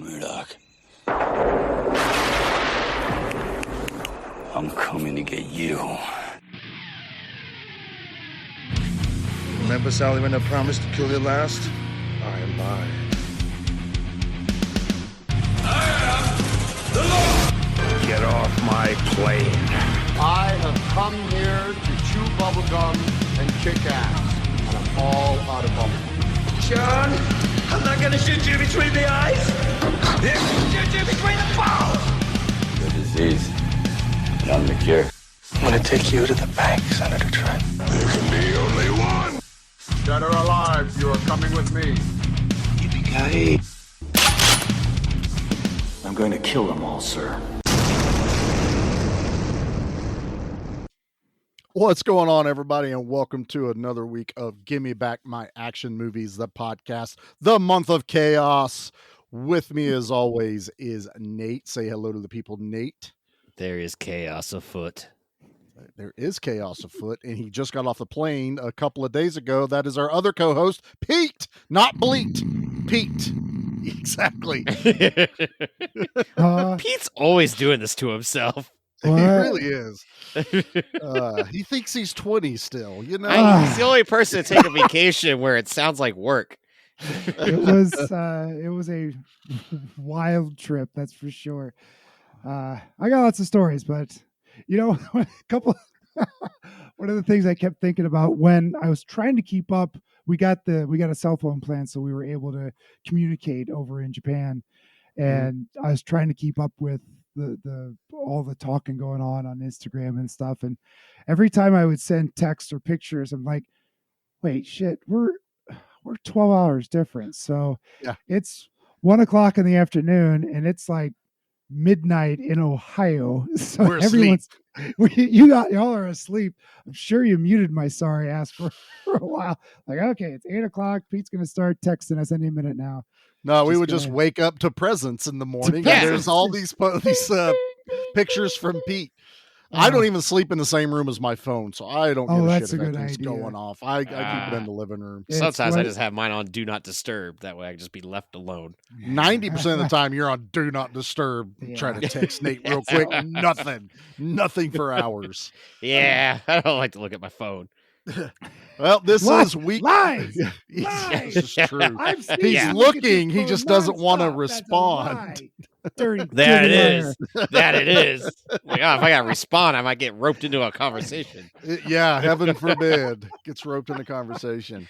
Murdoch. I'm coming to get you. Remember, Sally, when I promised to kill you last? I lied. I am the Lord! Get off my plane. I have come here to chew bubblegum and kick ass. And I'm all out of bubblegum. John, I'm not gonna shoot you between the eyes. I'm gonna shoot you between the balls. The disease, and I'm the cure. I'm gonna take you to the bank, Senator Trent. There can be only one. Dead or alive, you are coming with me. Yippee-ki-yay. I'm going to kill them all, sir. What's going on, everybody, and welcome to another week of Gimme Back My Action Movies, the podcast, the month of chaos. With me, as always, is Nate. Say hello to the people, Nate. There is chaos afoot. There is chaos afoot, and he just got off the plane a couple of days ago. That is our other co-host, Pete, not Bleat. Pete. Exactly. Pete's always doing this to himself. He really is. He thinks he's 20 still, you know? He's the only person to take a vacation where it sounds like work. It was a wild trip, that's for sure. I got lots of stories, but you know, one of the things I kept thinking about when I was trying to keep up, we got a cell phone plan, so we were able to communicate over in Japan, and I was trying to keep up with the all the talking going on Instagram and stuff, and every time I would send texts or pictures, I'm like, wait, shit, we're 12 hours different. So yeah, it's 1 o'clock in the afternoon and it's like midnight in Ohio. So we're asleep. Y'all are asleep. I'm sure you muted my sorry ass for a while. Like, okay, it's 8 o'clock. Pete's going to start texting us any minute now. No, we would just wake up to presents in the morning. Yeah. And there's all these pictures from Pete. I don't even sleep in the same room as my phone, so I don't give a shit if anything's going off. I keep it in the living room. Sometimes I just have mine on Do Not Disturb. That way I can just be left alone. 90% of the time you're on Do Not Disturb, trying to text Nate real quick. Nothing for hours. Yeah, I don't like to look at my phone. Well, this is week. Lies. This is true. He's looking. He just doesn't want to respond. Dirty. That it is. Like, if I got to respond, I might get roped into a conversation. Yeah, heaven forbid gets roped in a conversation.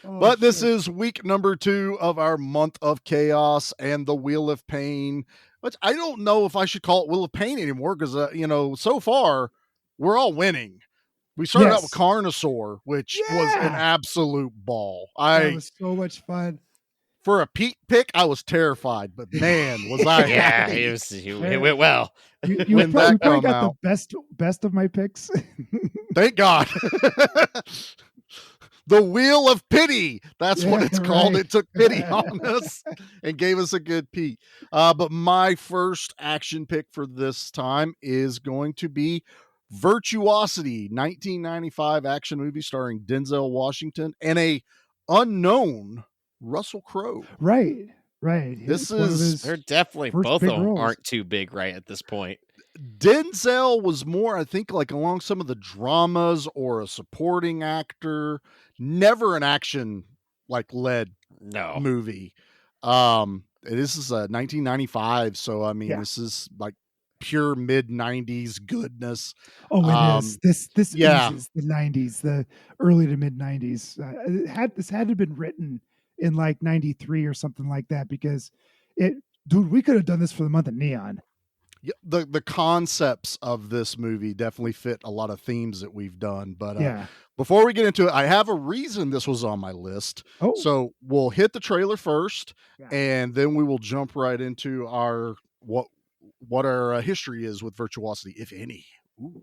But this is week number 2 of our month of chaos and the Wheel of Pain. Which I don't know if I should call it Wheel of Pain anymore because so far we're all winning. We started out with Carnosaur, which was an absolute ball. That was so much fun. For a Pete pick, I was terrified, but man, was I happy. It went well. You probably got the best of my picks. Thank God. The Wheel of Pity. That's what it's called. It took pity on us and gave us a good Pete. But my first action pick for this time is going to be Virtuosity, 1995 action movie starring Denzel Washington and a unknown Russel Crowe. Right. They're definitely both of them roles. aren't too big right at this point. Denzel was more, I think, like along some of the dramas or a supporting actor, never an action led movie. This is 1995, so I mean, this is like pure mid-90s goodness. Oh, it is. This is the 90s, the early to mid-90s. This had to have been written in like 93 or something like that, because we could have done this for the month of Neon. Yeah, the concepts of this movie definitely fit a lot of themes that we've done. But before we get into it, I have a reason this was on my list. So we'll hit the trailer first, and then we will jump right into our what our history is with Virtuosity, if any. Ooh.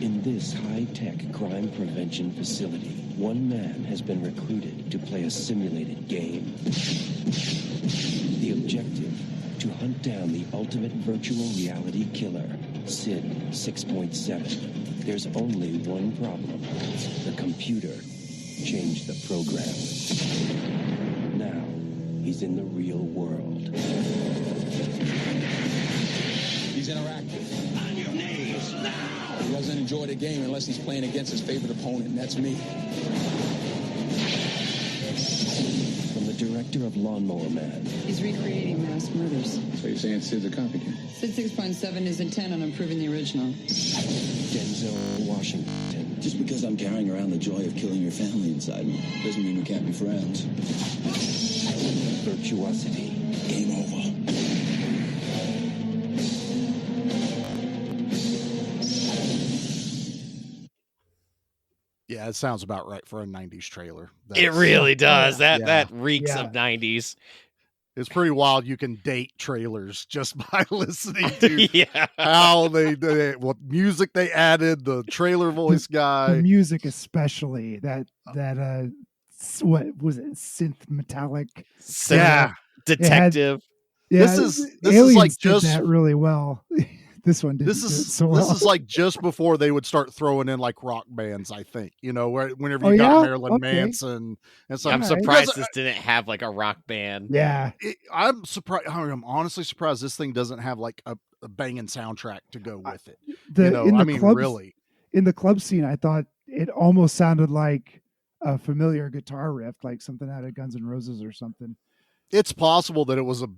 In this high-tech crime prevention facility, one man has been recruited to play a simulated game. The objective, to hunt down the ultimate virtual reality killer, Sid 6.7. There's only one problem. The computer changed the program. Now, he's in the real world. He's interactive. On your knees, now! He doesn't enjoy the game unless he's playing against his favorite opponent, and that's me. From the director of Lawnmower Man. He's recreating mass murders. So you're saying Sid's a copycat? Sid 6.7 is intent on improving the original. Denzel Washington. Just because I'm carrying around the joy of killing your family inside me doesn't mean we can't be friends. Virtuosity. Game over. Yeah, it sounds about right for a 90s trailer. It really does. Yeah. That reeks Yeah. of 90s. It's pretty wild. You can date trailers just by listening to Yeah. how what music they added, the trailer voice The guy. music, especially what was it? Synth metallic. Yeah. Detective. Yeah, This is Aliens like did just that really well. This one didn't. This do it is so well. this is like just before they would start throwing in like rock bands, I think. Whenever Oh, you got yeah? Marilyn Okay. Manson and stuff. I'm Alright. surprised Because this didn't have like a rock band. Yeah, I'm surprised. I'm honestly surprised this thing doesn't have like a banging soundtrack to go with it. clubs, Really. in the club scene, I thought it almost sounded like a familiar guitar riff, like something out of Guns N' Roses or something. It's possible that it was a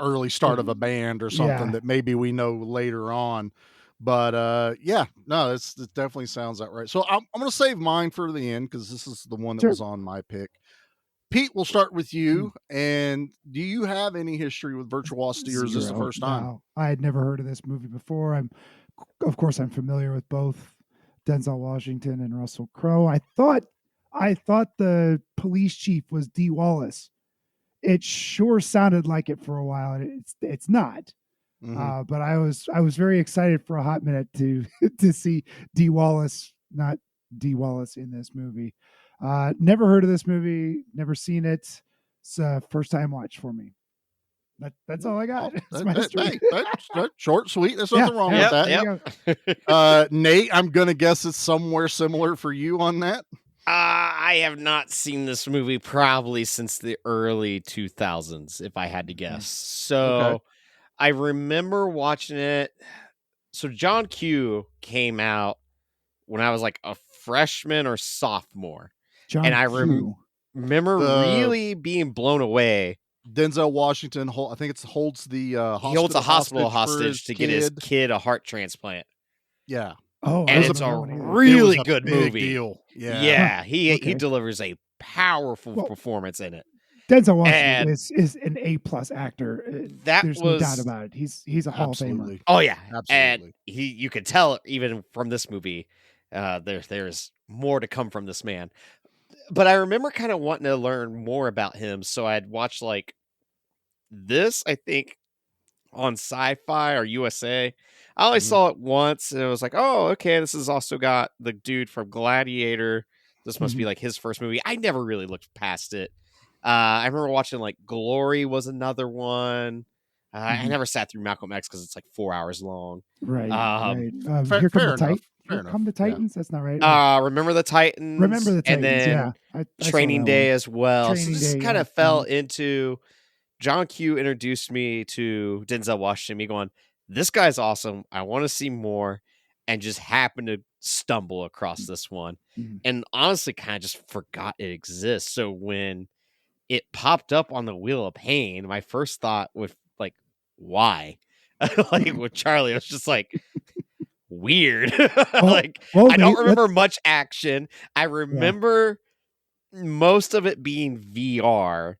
early start of a band or something Yeah. that maybe we know later on. But it definitely sounds that right. So I'm going to save mine for the end because this is the one that Sure. was on my pick. Pete, we'll start with you. And do you have any history with Virtuosity, or is this the Zero. first time? No, I had never heard of this movie before. Of course, I'm familiar with both Denzel Washington and Russell Crowe. I thought the police chief was Dee Wallace. It sure sounded like it for a while, and it's not. Mhm. But I was very excited for a hot minute to to see Dee Wallace, not Dee Wallace, in this movie. Never heard of this movie, never seen it. It's a first time watch for me. That's all I got. That's my history. That's short, sweet. There's nothing wrong with that. There you go. Nate, I'm gonna guess it's somewhere similar for you on that. I have not seen this movie probably since the early 2000s, if I had to guess. So Okay. I remember watching it. So John Q came out when I was like a freshman or sophomore. John And I Q. remember really being blown away. Denzel Washington, I think it holds the He holds a hospital hostage to get his kid a heart transplant. Yeah. Oh, And I it's don't a know anything. really It was a good big movie. deal. Yeah. Yeah, he Okay. delivers a powerful Well, performance in it. Denzel Washington And is an A+ actor. That There's was no doubt about it. He's a Hall of Famer. Absolutely. Oh yeah, Absolutely. and you could tell even from this movie, there's more to come from this man. But I remember kind of wanting to learn more about him, so I'd watch like this, I think, on Sci-Fi or USA. I only saw it once, and it was like, oh, okay, this has also got the dude from Gladiator. This must be like his first movie. I never really looked past it. I remember watching like Glory was another one. I never sat through Malcolm X because it's like 4 hours long. Right. Um, right. fair Here come the enough. Titans. Fair Here enough. come the Yeah. Titans. That's not right. Remember the Titans. Remember the Titans. And then Yeah. I saw Training that Day one. as well. Training So this Day, kind yeah. of fell into John Q introduced me to Denzel Washington. Me going, this guy's awesome. I want to see more, and just happened to stumble across this one, and honestly, kind of just forgot it exists. So when it popped up on the Wheel of Pain, my first thought was like, why? Like with Charlie, I was just like, weird. Like I don't remember much action. I remember most of it being VR,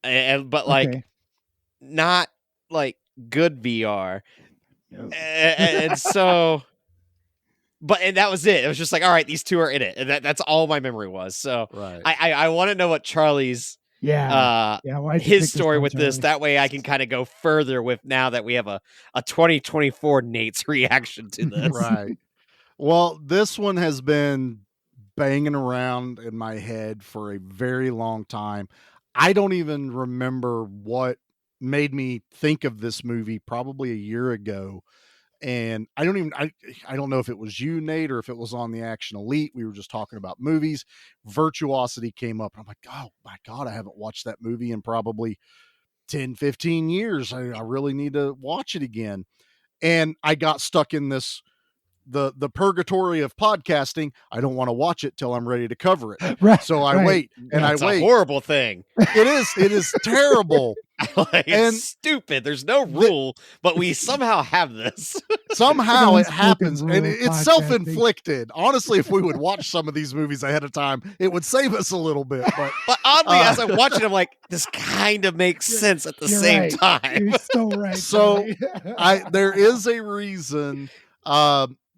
but like not like good VR. And so, and that was it. It was just like, all right, these two are in it, and that's all my memory was. So Right. I want to know what Charlie's why'd you his pick story one, with this. Charlie? That way I can kind of go further with now that we have a 2024 Nate's reaction to this. Right. Well, this one has been banging around in my head for a very long time. I don't even remember what made me think of this movie probably a year ago. And I don't know if it was you, Nate, or if it was on the Action Elite. We were just talking about movies. Virtuosity came up. I'm like, oh my God, I haven't watched that movie in probably 10, 15 years. I really need to watch it again. And I got stuck in this, the purgatory of podcasting. I don't want to watch it till I'm ready to cover it. Right, So I right. wait and That's I wait. a horrible thing. It is terrible. Like, And it's stupid. There's no rule, but we somehow have this. Somehow it Unspoken happens, and rule of it's podcasting. self-inflicted. Honestly, if we would watch some of these movies ahead of time, it would save us a little bit. But oddly, as I'm watching, I'm like, this kind of makes sense at the You're same right. time. You're so right. So Charlie. there is a reason.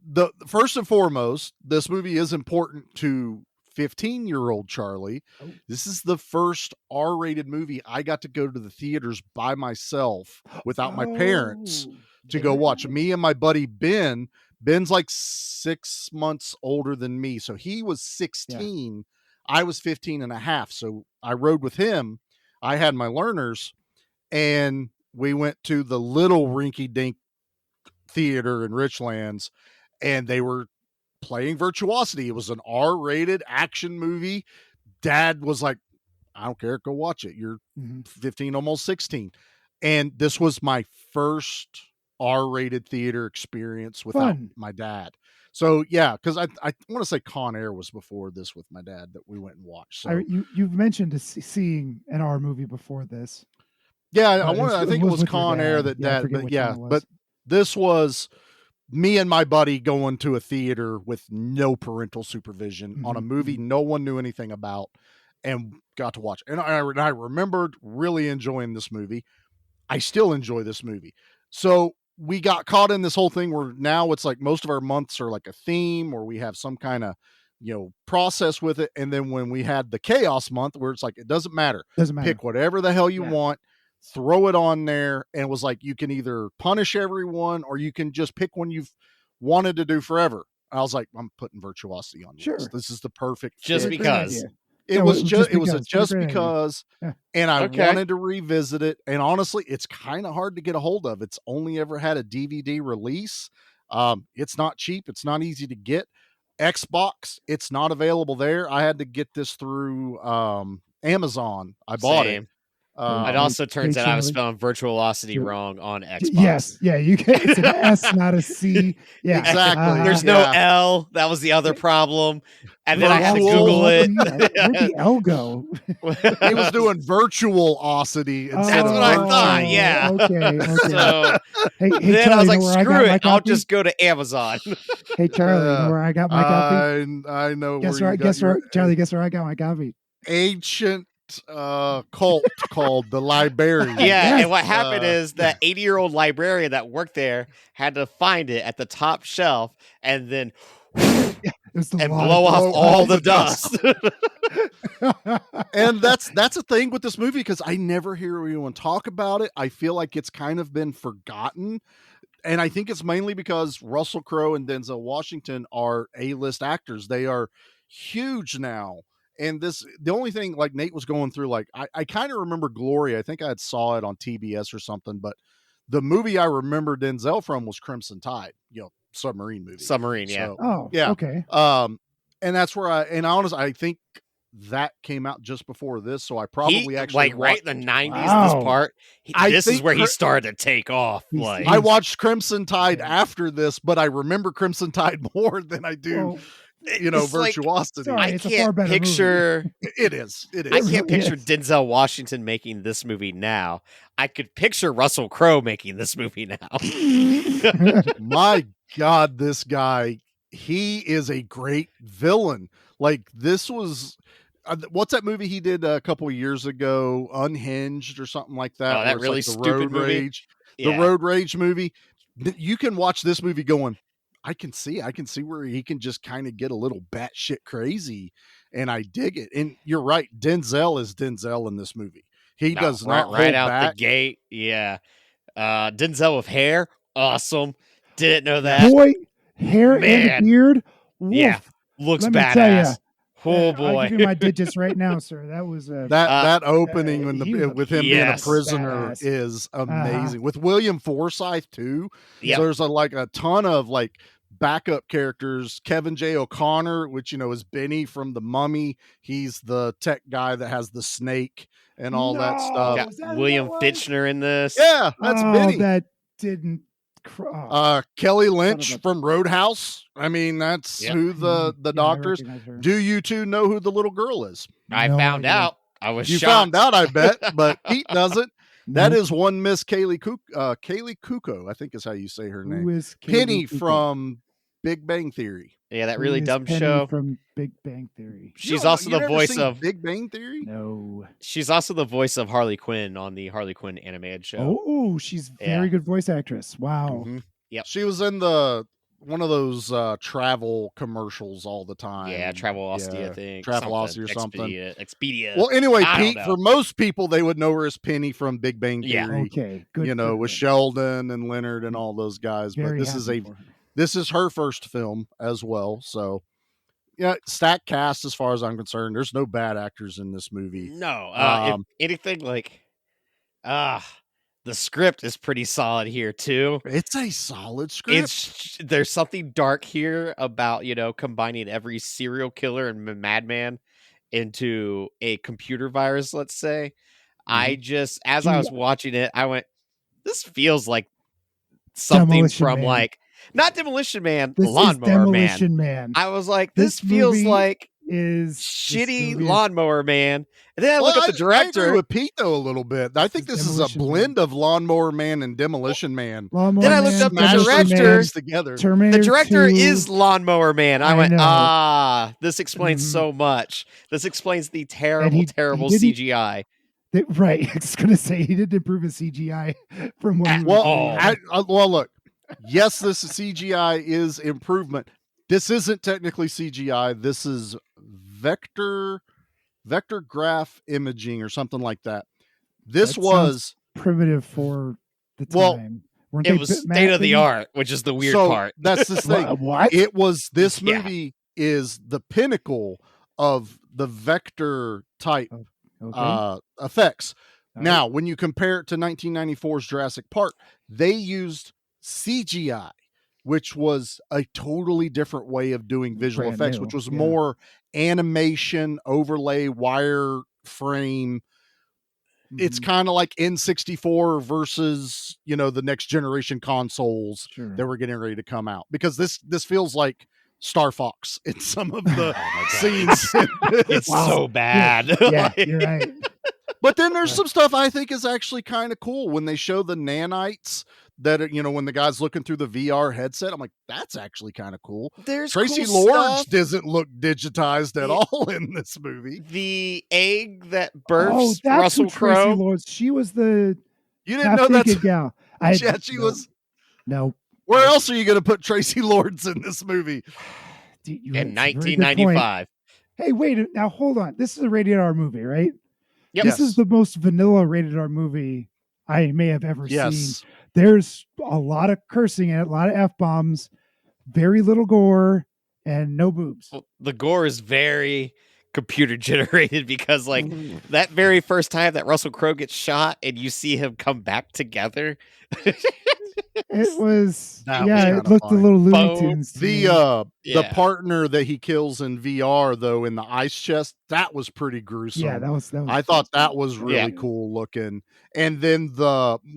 The first and foremost, this movie is important to 15-year-old Charlie. Oh. This is the first R-rated movie I got to go to the theaters by myself without my parents to go watch. Me and my buddy Ben. Ben's like 6 months older than me. So he was 16. I was 15 and a half. So I rode with him. I had my learners, and we went to the little rinky-dink theater in Richlands, and they were playing Virtuosity. It was an R-rated action movie. Dad was like, I don't care, go watch it. You're 15, almost 16. And this was my first R-rated theater experience without my dad. So yeah, because I want to say Con Air was before this with my dad that we went and watched. So you've mentioned seeing an R movie before this. Yeah, I think it was Con Air that dad, but this was me and my buddy going to a theater with no parental supervision on a movie no one knew anything about, and got to watch. And I remembered really enjoying this movie. I still enjoy this movie. So we got caught in this whole thing where now it's like most of our months are like a theme, or we have some kind of, process with it. And then when we had the chaos month where it's like, it doesn't matter. Pick whatever the hell you want, throw it on there. And it was like, you can either punish everyone or you can just pick one you've wanted to do forever. I was like, I'm putting Virtuosity on this. This is the perfect just fit. because. It was just because, and I wanted to revisit it. And honestly, it's kind of hard to get a hold of. It's only ever had a DVD release. It's not cheap. It's not easy to get. Xbox, it's not available there. I had to get this through Amazon. I bought it. It also turns out I was spelling Virtuosity wrong on Xbox. Yes, you get it's an S, not a C. Yeah, exactly. There's no L. That was the other problem. And then I had to Google it. Where'd the L go? He was doing Virtuosity. That's what I thought. Yeah. Okay. So hey, then Charlie, I was like, you know screw it. I'll just go to Amazon. Hey, Charlie, you know where I got my copy? I know. Guess where? Charlie, guess where I got my copy? Ancient cult called the Librarian. Yeah, and what happened is that 80-year-old librarian that worked there had to find it at the top shelf and then blow off all the dust. And that's a thing with this movie, because I never hear anyone talk about it. I feel like it's kind of been forgotten. And I think it's mainly because Russell Crowe and Denzel Washington are A-list actors. They are huge now. And the only thing, like Nate was going through, like I kind of remember Glory. I think I saw it on TBS or something, but the movie I remember Denzel from was Crimson Tide, submarine movie. Submarine, yeah. So, okay. And that's where honestly, I think that came out just before this, so I probably actually right in the 90s. This part, this is where he started to take off. Like, I watched Crimson Tide after this, but I remember Crimson Tide more than I do. Virtuosity. Like, I can't picture it is. I can't picture Denzel Washington making this movie now. I could picture Russell Crowe making this movie now. My God, this guy, he is a great villain. Like, this was what's that movie he did a couple of years ago, Unhinged or something like that? Oh, that really stupid movie. Rage, the Road Rage movie. You can watch this movie going, I can see where he can just kind of get a little batshit crazy, and I dig it. And you're right, Denzel is Denzel in this movie. He does not right hold out back. the gate. Yeah, Denzel with hair, awesome. Didn't know that. Boy, hair and a beard. Woof. Yeah, looks Let me badass. tell ya, Oh I'll boy. give you my digits right now, sir. That was that opening he was a with him yes. being a prisoner badass. is amazing. With William Forsythe too. Yep. So there's a ton of like backup characters. Kevin J. O'Connor, which is Benny from The Mummy. He's the tech guy that has the snake and all that stuff. Got is that who William that was? Fitchner in this. Yeah, that's Benny. That didn't. Kelly Son Lynch of a- from Roadhouse. I mean, that's Yep. who the Yeah, I doctor is. recognize her. Do you two know who the little girl is? I No found idea. out. I was You shocked. found out, I bet, but Pete doesn't. That Nope. is one Miss Kaylee Kuko, I think is how you say her Who name. is Kaylee Penny Kuko? from Big Bang Theory. Yeah, that Who really is dumb Penny show. from Big Bang Theory. She's You also the never voice seen of Big Bang Theory. No. She's also the voice of Harley Quinn on the Harley Quinn animated show. Oh, she's Yeah. very good voice actress. Wow. Mhm. Yep. She was in one of those travel commercials all the time. Yeah, Travelocity, Yeah, I think. Travelocity or something. Expedia. Well, anyway, I don't Pete, know. for most people, they would know her as Penny from Big Bang Theory. Yeah. Okay. Good. for With her. Sheldon and Leonard and all those guys. Very but happy for her. this is her first film as well. So, yeah, stacked cast as far as I'm concerned. There's no bad actors in this movie. No. If anything, like, the script is pretty solid here too. It's a solid script. There's something dark here about combining every serial killer and madman into a computer virus. Let's say. I just, as I was watching it, I went, "This feels like something Demolition from Man. like not Demolition Man, This is Lawnmower Demolition Man. I was like, this feels movie like is shitty movie is- Lawnmower Man. And then I look at the I agree director. with Pete though a little bit. I think this is a Demolition Man. blend of Lawnmower Man and Demolition Man. Lawnmower Then I looked Man, up the Demolition director. Man, together. Terminator The director 2. is Lawnmower Man. I I went, know. this explains Mhm. so much. This explains the And terrible, he terrible didn't- CGI. Right. I was gonna say he didn't improve his CGI from what he was Well, doing. well, look. Yes, this CGI is improvement. This isn't technically CGI. This is vector graph imaging or something like that. This That was primitive for the time. Well, Weren't It they was bit state of the mapping? art, which is the weird so part. That's the thing. What? It was this Yeah. movie is the pinnacle of the vector type Okay. effects. All Now, when you compare it to 1994's Jurassic Park, they used CGI, which was a totally different way of doing visual Brand effects, new, which was yeah. more animation, overlay, wire frame. It's Mhm. kind of like N64 versus, the next generation consoles Sure. that were getting ready to come out. Because this feels like Star Fox in some of the scenes. It's Wow. so bad. Yeah, you're right. But then there's some stuff I think is actually kind of cool when they show the nanites that are, when the guy's looking through the VR headset. I'm like, that's actually kind of cool. There's Tracy cool Lords stuff. doesn't look digitized at Yeah. all in this movie. The egg that Oh, births that's Russell who Tracy Crowe. Lords. She was the You didn't know that's half-naked gal. yeah, she was. No. Where else are you going to put Tracy Lords in this movie? Dude, In that's a very good point. 1995. Hey, wait. Now, hold on. This is a rated R movie, right? Yep. This Yes. is the most vanilla rated R movie I may have ever seen. Yes. There's a lot of cursing in it, a lot of F-bombs, very little gore, and no boobs. Well, the gore is very computer generated because like that very first time that Russell Crowe gets shot and you see him come back together. It was, That was yeah, kinda it looked funny. a little Looney Boom. Tunes. to me. The Yeah. partner that he kills in VR though in the ice chest, that was pretty gruesome. yeah, that was. I thought that was really Yeah. cool looking. And then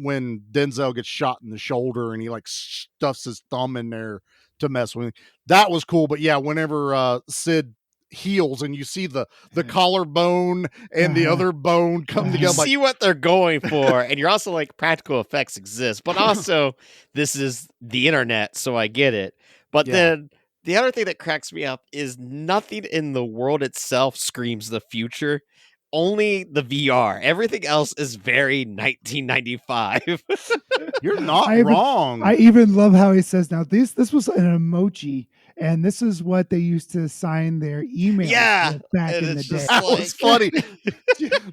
when Denzel gets shot in the shoulder and he like stuffs his thumb in there to mess with him, that was cool. But yeah, whenever Sid heals and you see the collarbone and the Uh-huh. other bone come You You together, like, see what they're going for, and you're also like practical effects exist, but also this is the internet, so I get it. But Yeah. then the other thing that cracks me up is nothing in the world itself screams the future. Only the VR. Everything else is very 1995. you're not I even- wrong. I even love how he says now this was an emoji, and this is what they used to sign their emails with back and in the it's day. just That was funny.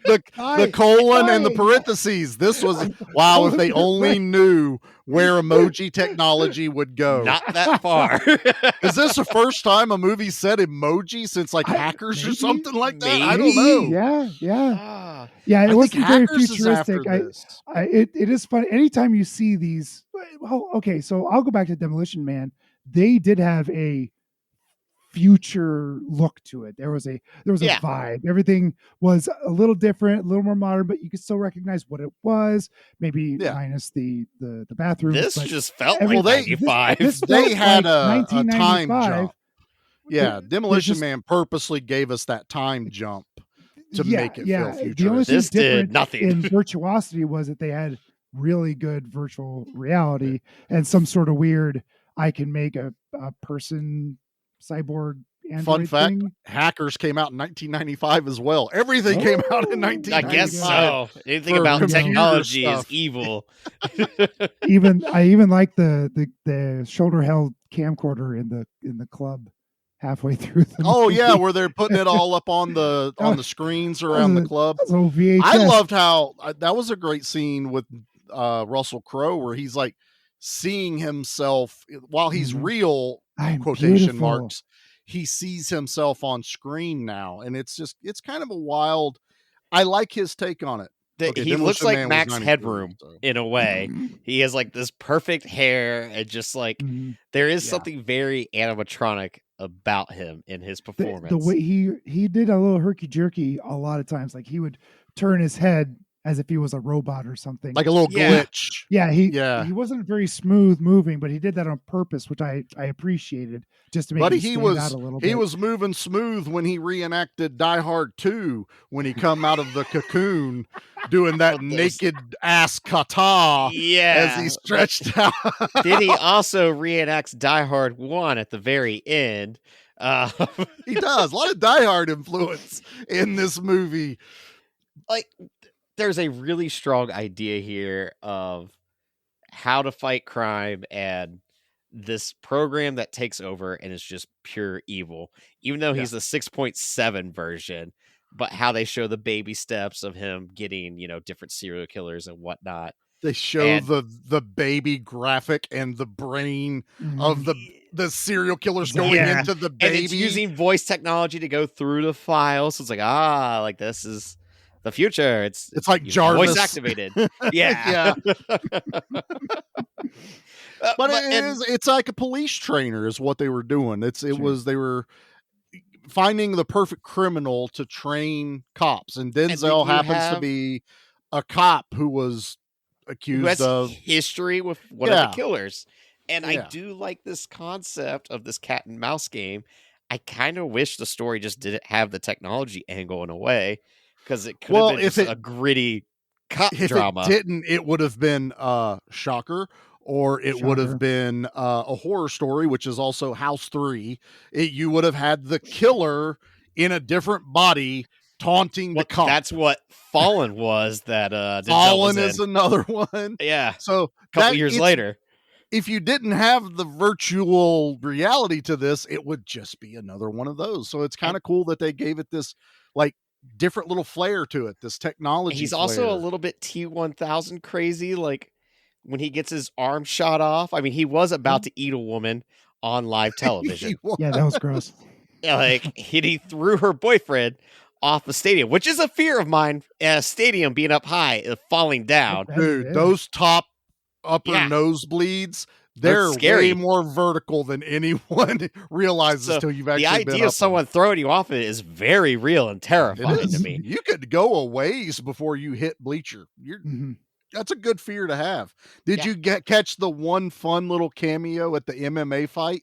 The Guy, colon and the guy. parentheses. This was wow. If they only knew where emoji technology would go. Not that far. Is this the first time a movie said emoji since like Hackers or maybe, something like that? I don't know. Yeah. It I think wasn't very Hackers is after futuristic. this. It is funny. Anytime you see these, well, okay, so I'll go back to Demolition Man. They did have a future look to it. There was a vibe. Everything was a little different, a little more modern, but you could still recognize what it was. Maybe minus the bathroom. This just felt like 95. They had like a time 1995. jump. Yeah, Demolition Man purposely gave us that time jump to make it feel futuristic. The only thing This did different nothing. in Virtuosity was that they had really good virtual reality and some sort of weird, I can make a person cyborg android Fun fact, thing. Hackers came out in 1995 as well. Everything came out in 1995. I guess so. Anything for about computer technology stuff. is evil. I even like the shoulder held camcorder in the club halfway through the movie. Where they're putting it all up on the screens around the club. That's a little VHS. I loved how that was a great scene with Russell Crowe where he's like seeing himself while he's real, quotation beautiful. marks, he sees himself on screen now, and it's kind of a wild. I like his take on it. He looks like Max Headroom in a way. He has like this perfect hair, and just like there is something very animatronic about him in his performance. The way he did a little herky jerky a lot of times, like he would turn his head as if he was a robot or something, like a little glitch. He wasn't very smooth moving, but he did that on purpose, which I appreciated, just to make him stand out a little bit. He was moving smooth when he reenacted Die Hard 2 when he come out of the cocoon doing that naked ass kata as he stretched out. Did he also reenact Die Hard 1 at the very end? He does. A lot of Die Hard influence in this movie. Like, there's a really strong idea here of how to fight crime and this program that takes over and is just pure evil, even though he's the 6.7 version, but how they show the baby steps of him getting, different serial killers and whatnot. They show the baby graphic and the brain of the serial killers going into the baby. And it's using voice technology to go through the files. So it's like, this is the future. It's like Jarvis voice activated. Yeah. But it's like a police trainer is what they were doing. They were finding the perfect criminal to train cops, and Denzel happens to be a cop who was accused of history with one of the killers. And I do like this concept of this cat and mouse game. I kind of wish the story just didn't have the technology angle in a way, because it could have been just a gritty cop drama. If it didn't, it would have been Shocker, or it would have been a horror story, which is also House 3. You would have had the killer in a different body taunting the cop. That's what Fallen was. That Fallen is another one. Yeah. So a couple years later. If you didn't have the virtual reality to this, it would just be another one of those. So it's kind of cool that they gave it this like different little flair to it, this technology. He's also a little bit T-1000 crazy, like when he gets his arm shot off. I mean, he was about to eat a woman on live television. Yeah, that was gross. Like he threw her boyfriend off the stadium, which is a fear of mine. A stadium being up high, falling down. Dude, those upper nosebleeds, they're way more vertical than anyone realizes until you've actually the idea of someone throwing you off it is very real and terrifying to me. You could go a ways before you hit bleacher. That's a good fear to have. Did you catch the one fun little cameo at the MMA fight?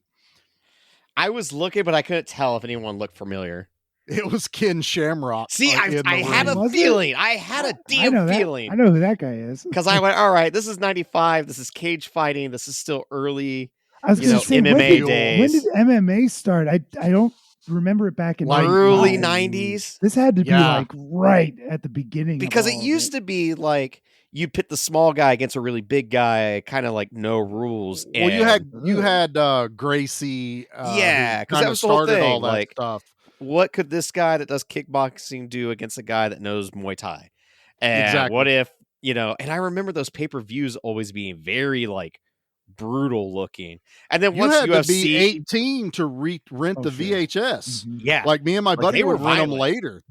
I was looking, but I couldn't tell if anyone looked familiar. It was Ken Shamrock. See, I had a feeling. I had a damn feeling. I know who that guy is. Because I went, all right, this is 95. This is cage fighting. This is still early, I was gonna say, MMA days. When did MMA start? I don't remember it back in early 90s. This had to be like right at the beginning. Because it used to be like you pit the small guy against a really big guy, kind of like no rules. Well, And you had Gracie, yeah, who because kind that of was the whole started all thing. that Like, stuff. what could this guy that does kickboxing do against a guy that knows Muay Thai? And what Exactly. if, and I remember those pay-per-views always being very like brutal looking. And then You once had to be UFC, 18 to rent the sure. VHS. yeah, Like me and my like, buddy they were would rent them violent. later.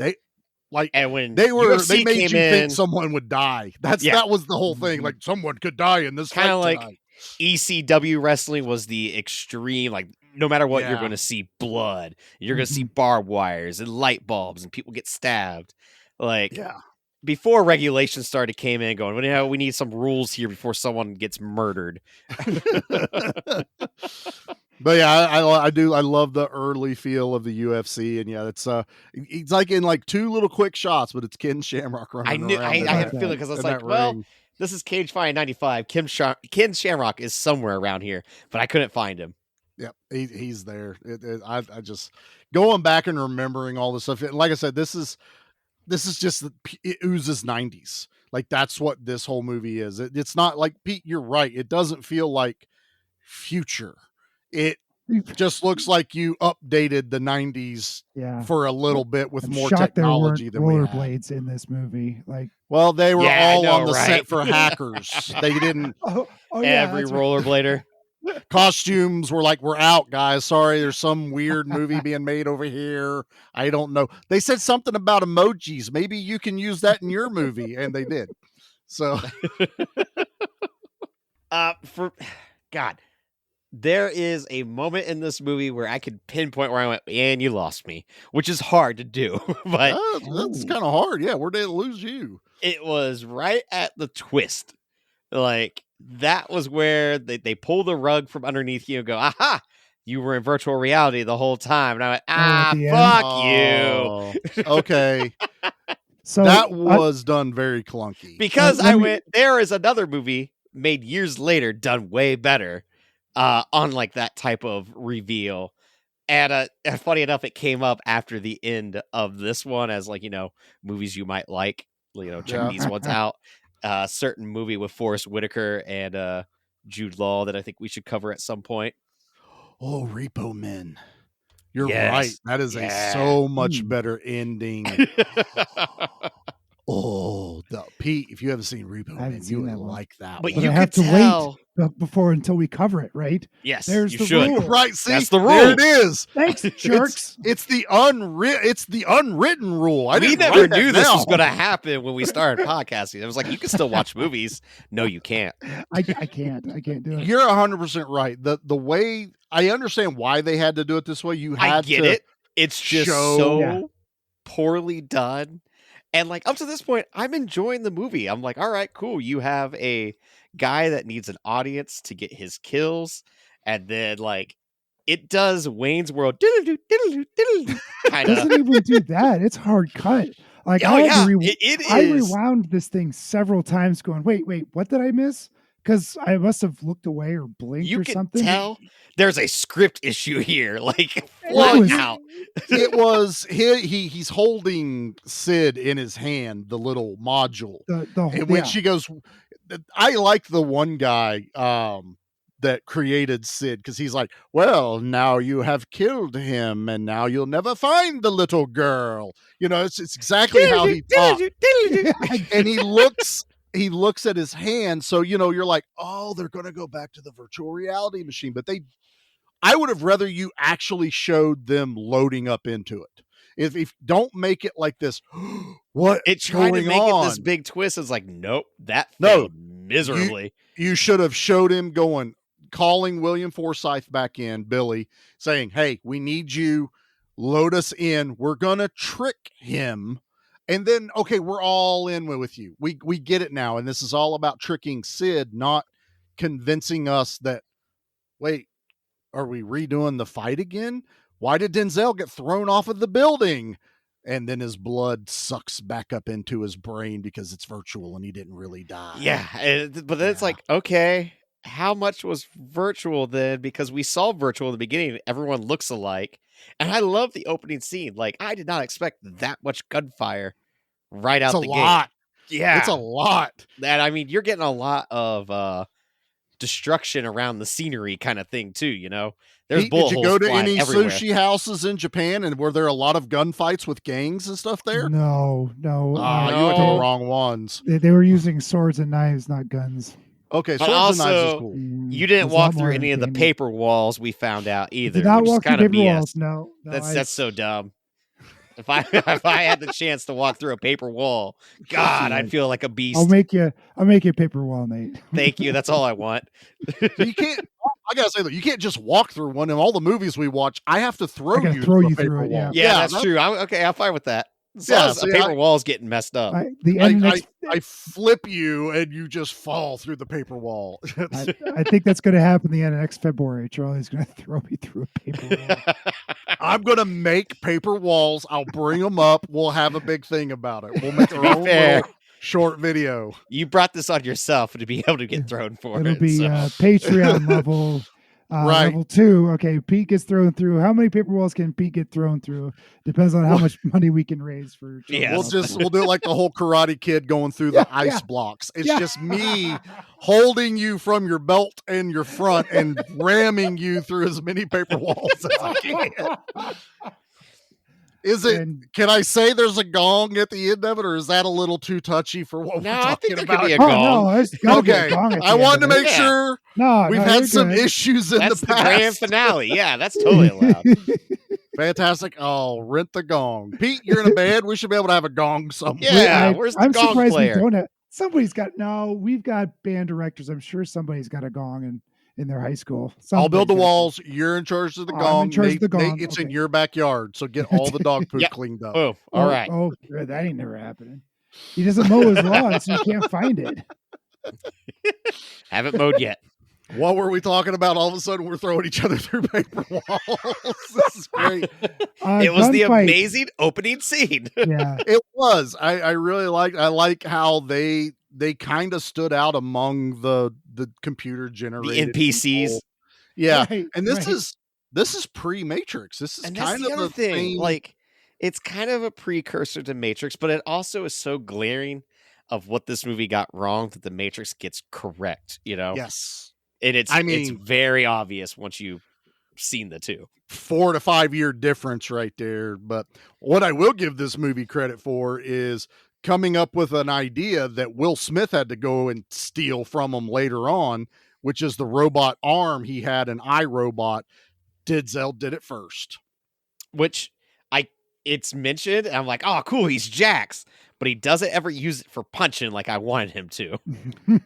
And when They UFC made came you think in, someone would die. That was the whole thing. Like someone could die in this kind fight of like tonight. ECW wrestling was the extreme, like no matter what, you're Yeah. going to see blood, you're going to see barbed wires and light bulbs and people get stabbed. Like, Yeah. before regulations started came in going, well, we need some rules here before someone gets murdered. But yeah, I love the early feel of the UFC, and yeah, it's like in like two little quick shots, but it's Ken Shamrock running around. I had a feeling because I was like, well, ring. this is Cage Fight 95. Ken Shamrock is somewhere around here, but I couldn't find him. Yep, he's there. I just going back and remembering all this stuff. Like I said, this is just it oozes 90s. Like that's what this whole movie is. It's not like Pete. You're right. It doesn't feel like future. It just looks like you updated the 90s for a little bit with more technology than we had. Rollerblades in this movie. Like, well, they were all on the right? set for Hackers. They didn't. Every rollerblader. Costumes were like, we're out, guys. Sorry, there's some weird movie being made over here. I don't know. They said something about emojis. Maybe you can use that in your movie, and they did. So, for God, there is a moment in this movie where I could pinpoint where I went, and you lost me, which is hard to do. But that's kind of hard. Yeah, where did it lose you? It was right at the twist. Like, that was where they pull the rug from underneath you and go, aha, you were in virtual reality the whole time. And I went, fuck you. Okay. So that was done very clunky. Because I went, there is another movie made years later done way better on like that type of reveal. And funny enough, it came up after the end of this one as like, movies you might like, check these ones out. Certain movie with Forrest Whitaker and Jude Law that I think we should cover at some point. Oh, Repo Men. You're right. That is a so much better ending. Pete, if you haven't seen Repo Man, you would like that. But you you have could to tell wait until we cover it, right? Yes, there's you the should. rule. Right, see, that's the rule. There it is. Thanks, jerks. It's the unwritten rule. We never knew this was going to happen when we started podcasting. It was like, you can still watch movies. No, you can't. I can't do it. You're 100% right. The way I understand why they had to do it this way. You had I get to it. It's just so poorly done. And like up to this point, I'm enjoying the movie. I'm like, all right, cool. You have a guy that needs an audience to get his kills. And then like it does Wayne's World. It doesn't even do that. It's hard cut. Like I rewound this thing several times going, wait, what did I miss? Because I must have looked away or blinked or something. You can tell there's a script issue here. Like, out. It was he's holding Sid in his hand, the little module. And when she goes, I like the one guy that created Sid because he's like, well, now you have killed him and now you'll never find the little girl. It's exactly how he talks. And he looks at his hand. So, you're like, oh, they're going to go back to the virtual reality machine. But I would have rather you actually showed them loading up into it. If don't make it like this, what it tried to make it this big twist. It's like, nope, that failed miserably. You should have showed him calling William Forsythe back in, Billy, saying, hey, we need you, load us in. We're going to trick him. And then, okay, we're all in with you. We get it now. And this is all about tricking Sid, not convincing us that, wait, are we redoing the fight again? Why did Denzel get thrown off of the building? And then his blood sucks back up into his brain because it's virtual and he didn't really die. Yeah. But then it's like, okay, how much was virtual then? Because we saw virtual in the beginning. Everyone looks alike. And I love the opening scene. Like, I did not expect that much gunfire right out the gate. Yeah. It's a lot. That, I mean, you're getting a lot of destruction around the scenery kind of thing too, you know? There's Pete, bullet did you holes go to flying any everywhere. sushi houses in Japan, and were there a lot of gunfights with gangs and stuff there? No. You went to the wrong ones. They were using swords and knives, not guns. Okay, But swords and knives is also, cool. you didn't It's a lot walk through more any of the entertaining. paper walls we found out either. Did not which walk is kind through of paper BS. walls. No, That's so dumb. If I had the chance to walk through a paper wall, God, I'd feel like a beast. I'll make you a paper wall, Nate. Thank you. That's all I want. You can't. I gotta say though, you can't just walk through one. In all the movies we watch, I have to throw I gotta you throw through a you paper through it, wall. Yeah, that's true. I'm fine with that. As long as a paper wall's getting messed up. I flip you and you just fall through the paper wall. I think that's going to happen the end of next February. Charlie's going to throw me through a paper wall. I'm going to make paper walls. I'll bring them up. We'll have a big thing about it. We'll make our own little short video. You brought this on yourself to be able to get thrown for it. It'll be Patreon level. Right. Level 2. Okay, Pete gets thrown through. How many paper walls can Pete get thrown through? Depends on how much money we can raise for. Yeah, we'll do it like the whole Karate Kid going through the ice blocks. It's just me holding you from your belt and your front and ramming you through as many paper walls as I can. Can I say there's a gong at the end of it, or is that a little too touchy for what we're talking about? Could be a gong. Okay, I wanted to make sure we've had some issues in the past. That's the grand finale. Yeah, that's totally allowed. Fantastic. Oh, rent the gong. Pete, you're in a band. We should be able to have a gong somewhere. Yeah, where's the I'm gong surprised player? we don't have. Somebody's got. No, we've got band directors. I'm sure somebody's got a gong in their high school. I'll build the walls. You're in charge of the gong. I'm in charge of the gong. Nate, it's in your backyard, so get all the dog poop cleaned up. Oh, all right. Oh, that ain't never happening. He doesn't mow his lawn, so you can't find it. Haven't mowed yet. What were we talking about? All of a sudden, we're throwing each other through paper walls. This is great. It was the amazing opening scene. Yeah, it was. I really liked. I like how they kind of stood out among the computer generated NPCs. people. Yeah, right, and this is pre-Matrix. This is and kind that's of the other thing. thing. Like, it's kind of a precursor to Matrix, but it also is so glaring of what this movie got wrong that the Matrix gets correct. You know? Yes, and it's very obvious once you've seen the two. 4 to 5 year difference right there. But what I will give this movie credit for is coming up with an idea that Will Smith had to go and steal from him later on, which is the robot arm he had, an iRobot. Denzel did it first. Which it's mentioned, and I'm like, oh, cool, he's Jax. But he doesn't ever use it for punching like I wanted him to.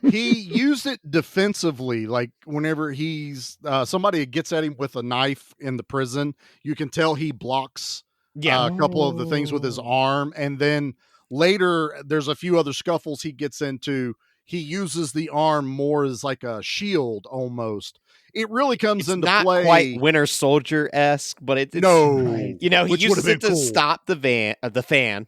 He used it defensively, like whenever he's somebody gets at him with a knife in the prison, you can tell he blocks a couple of the things with his arm, and then later there's a few other scuffles he gets into. He uses the arm more as like a shield almost. It really comes into not play. Quite Winter Soldier-esque, but it's you know, he uses it to stop the fan. Yes.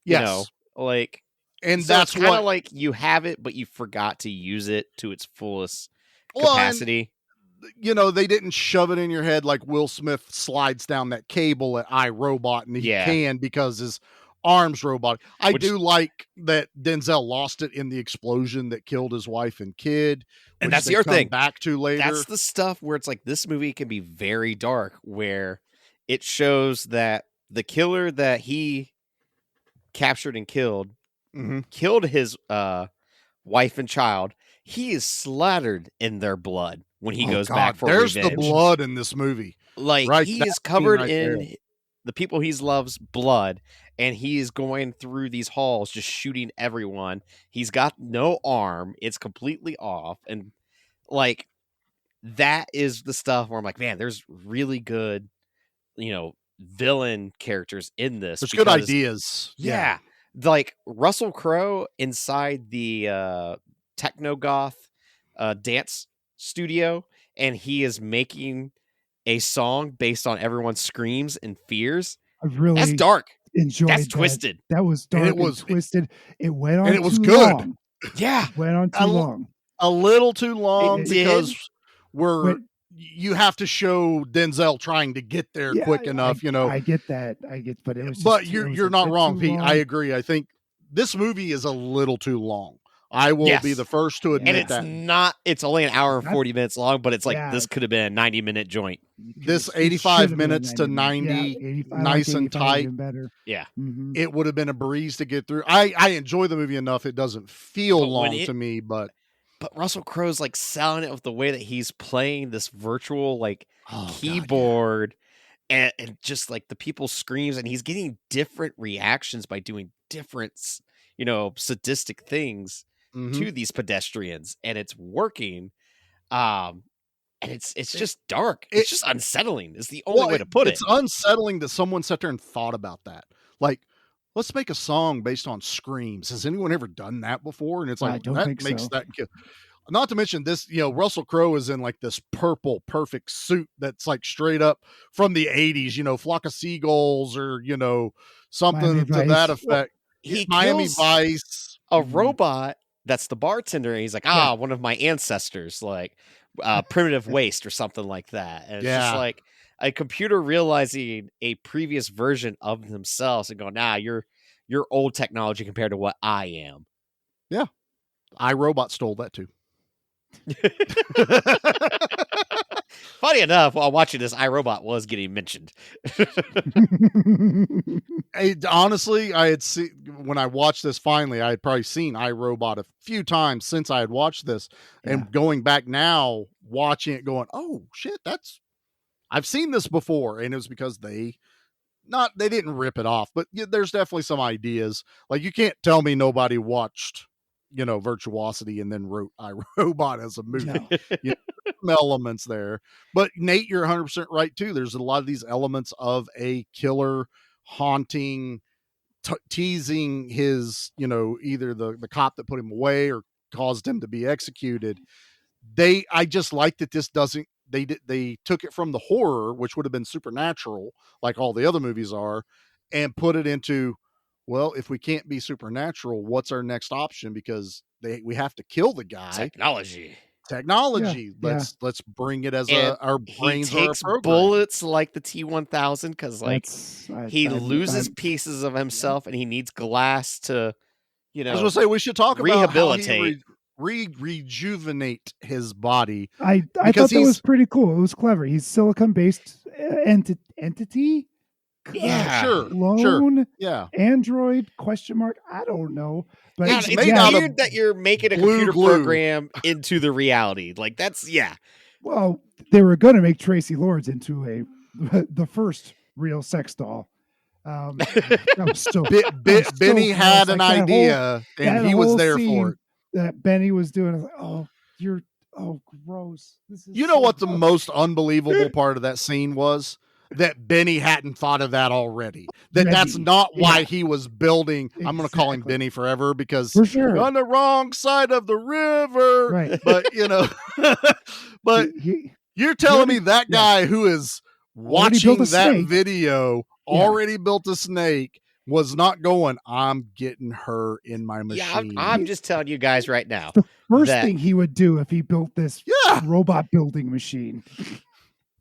You know, like, and so that's kind of what, like you have it, but you forgot to use it to its fullest capacity. You know, they didn't shove it in your head like Will Smith slides down that cable at iRobot, and he can because his arms robot. I do like that Denzel lost it in the explosion that killed his wife and kid, and that's the other thing. Back to later. That's the stuff where it's like this movie can be very dark, where it shows that the killer that he captured and killed killed his wife and child. He is slaughtered in their blood when he goes back for revenge. There's the blood in this movie. Like he is covered in the people he loves blood, and he is going through these halls just shooting everyone. He's got no arm. It's completely off. And like that is the stuff where I'm like, man, there's really good, you know, villain characters in this. There's good ideas. Yeah. Like Russell Crowe inside the techno goth dance studio, and he is making a song based on everyone's screams and fears. That's dark. Enjoyed that's that. Twisted. That was dark. And it was twisted. It went on. And it was too good. Long. Yeah, it went on too long. A little too long it because did. you have to show Denzel trying to get there quick enough. You know, I get that. But it was. You're not wrong, Pete. I agree. I think this movie is a little too long. I will be the first to admit and it's that. it's only an hour and 40 minutes long, but it's like this could have been a 90-minute joint. This 85 minutes to 90, nice and tight. Better. Yeah. Mm-hmm. It would have been a breeze to get through. I enjoy the movie enough. It doesn't feel long to me, but Russell Crowe's like selling it with the way that he's playing this virtual like keyboard. And just like the people screams, and he's getting different reactions by doing different, sadistic things to these pedestrians, and it's working. And it's just dark. It's just unsettling. Is the only way to put it. It's unsettling that someone sat there and thought about that. Like, let's make a song based on screams. Has anyone ever done that before? And it's like that makes that. Not to mention this, Russell Crowe is in like this purple perfect suit that's like straight up from the 80s, Flock of Seagulls or, something to that effect. He Miami kills Vice. A robot that's the bartender. And he's like, one of my ancestors, like primitive waste or something like that. And it's just like a computer realizing a previous version of themselves and going, you're old technology compared to what I am. Yeah. iRobot stole that too. Funny enough, while watching this, iRobot was getting mentioned. Honestly, I had seen when I watched this finally, I had probably seen iRobot a few times since I had watched this, and going back now, watching it, going, "Oh shit, I've seen this before," and it was because they didn't rip it off, but there's definitely some ideas. Like you can't tell me nobody watched Virtuosity and then wrote iRobot as a movie. No. Some elements there, but Nate, you're 100% right too. There's a lot of these elements of a killer haunting, teasing his, either the cop that put him away or caused him to be executed. I just like that this doesn't. They took it from the horror, which would have been supernatural, like all the other movies are, and put it into, well, if we can't be supernatural, what's our next option? Because we have to kill the guy. Technology. Yeah. Let's bring it as our brains. He takes bullets like the T-1000 because he loses pieces of himself and he needs glass to, I was going to say we should talk rehabilitate. About how he rejuvenate his body. I thought that was pretty cool. It was clever. He's silicon-based entity. Yeah, Clone, yeah, Android ? I don't know, but it's weird that you're making a computer program into the reality. Like that's Well, they were going to make Tracy Lords into the first real sex doll. Benny had an idea, and he was there for it. That Benny was doing. Gross. This is what the most unbelievable part of that scene was? That Benny hadn't thought of that already. That's not why he was building. Exactly. I'm going to call him Benny forever because you're on the wrong side of the river. Right. But you're telling me that guy who is watching that video already built a snake was not going, I'm getting her in my machine. Yeah, I'm just telling you guys right now. The first thing he would do if he built this robot building machine.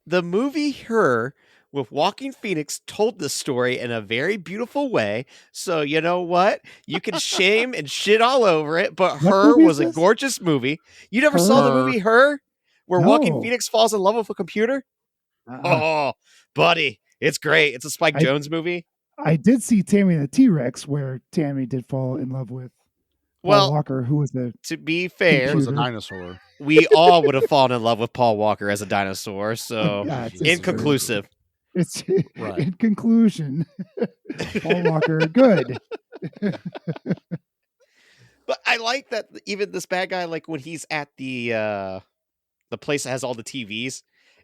The movie Her with Joaquin Phoenix told this story in a very beautiful way. So you know what? You can shame and shit all over it, but Her was a gorgeous movie. You never saw the movie Her? Where Joaquin Phoenix falls in love with a computer? Oh, buddy. It's great. It's a Spike Jonze movie. I did see Tammy and the T-Rex where Tammy did fall in love with Paul Walker, who was to be fair, was a dinosaur. We all would have fallen in love with Paul Walker as a dinosaur. So inconclusive. It's in conclusion, Paul Walker, good. But I like that even this bad guy, like when he's at the place that has all the TVs,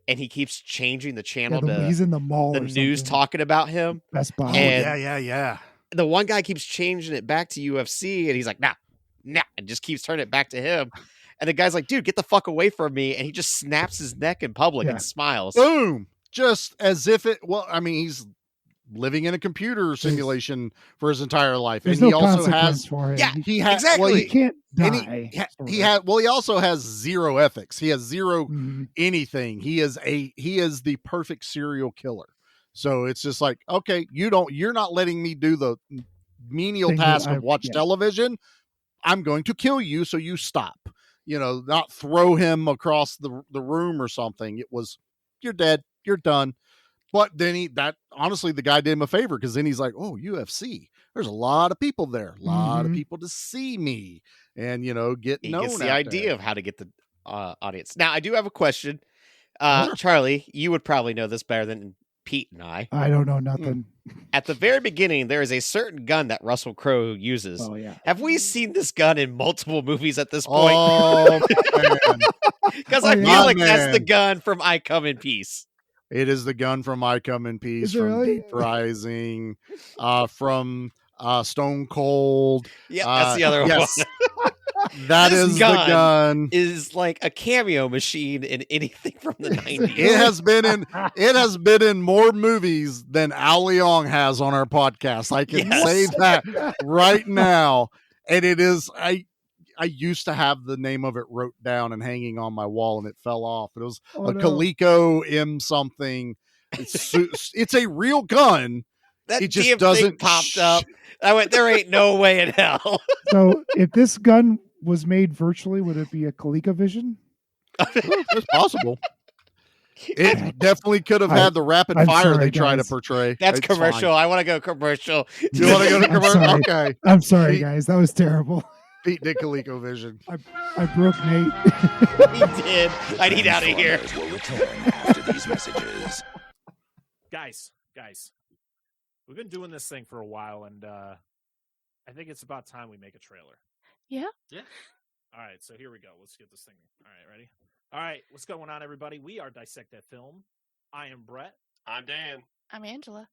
and he keeps changing the channel to he's in the mall. The news talking about him. Best Buy. Yeah. The one guy keeps changing it back to UFC, and he's like, nah, and just keeps turning it back to him. And the guy's like, dude, get the fuck away from me. And he just snaps his neck in public and smiles. Boom. Just as if he's living in a computer simulation for his entire life. There's and he no also has, for it. he has, exactly. Well, he can't die. He also has zero ethics. He has zero anything. He is the perfect serial killer. So it's just like, okay, you're not letting me do menial Thing that task I- of watch yeah. television, I'm going to kill you, so you stop. Not throw him across the room or something. It was, you're dead, you're done. But then honestly, the guy did him a favor, because then he's like, oh, UFC. There's a lot of people there, a lot of people to see me, and get He known. gets the out idea there. of how to get the audience. Now, I do have a question. Sure. Charlie, you would probably know this better than Pete and I. I don't know nothing. At the very beginning, there is a certain gun that Russell Crowe uses. Oh yeah. Have we seen this gun in multiple movies at this point? Oh man, Because Oh, I yeah. feel like Man. that's the gun from I Come in Peace. it is the gun from I Come in Peace, Is it from really? Deep Rising, from Stone Cold. Yeah, that's the other yes. one. That This is the gun gun. Is like a cameo machine in anything from the 90s. It has been in more movies than Al Leong has on our podcast. I can Yes. say that right now. And it is, I used to have the name of it wrote down and hanging on my wall, and it fell off. It was Oh, a no. Coleco M something. It's a real gun. That It just damn doesn't thing popped up. I went, there ain't no way in hell. So if this gun was made virtually, would it be a ColecoVision? It's possible. It definitely could have had the rapid I'm fire sorry, they try to guys. portray. That's It's commercial. fine. I want to go commercial. You want to go to I'm commercial? sorry. Okay. I'm sorry, Pete- guys. That was terrible. Pete did ColecoVision. I broke Nate. He did. I need out of here. Transformers will return after these messages. Guys, we've been doing this thing for a while, and I think it's about time we make a trailer. Yeah. All right, so here we go. Let's get this thing. All right, ready? All right, what's going on, everybody? We are Dissect That Film. I am Brett. I'm Dan. I'm Angela.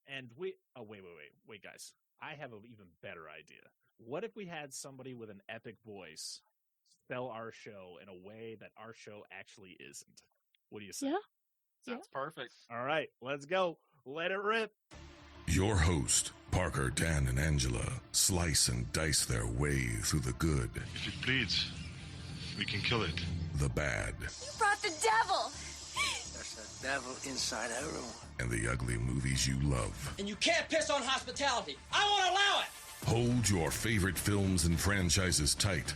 And we... Oh, wait, guys. I have an even better idea. What if we had somebody with an epic voice sell our show in a way that our show actually isn't? What do you say? Yeah. Sounds perfect. All right, let's go. Let it rip. Your host, Parker, Dan, and Angela slice and dice their way through the good. If it bleeds, we can kill it. The bad. You brought the devil! There's a devil inside everyone. And the ugly movies you love. And you can't piss on hospitality. I won't allow it! Hold your favorite films and franchises tight,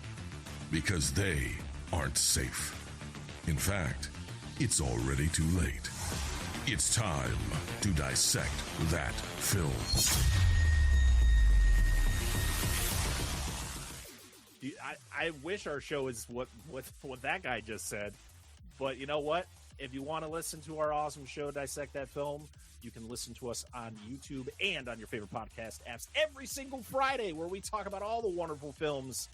because they aren't safe. In fact, it's already too late. It's time to dissect that film. I wish our show is what that guy just said, but you know what? If you want to listen to our awesome show, Dissect That Film, you can listen to us on YouTube and on your favorite podcast apps every single Friday, where we talk about all the wonderful films,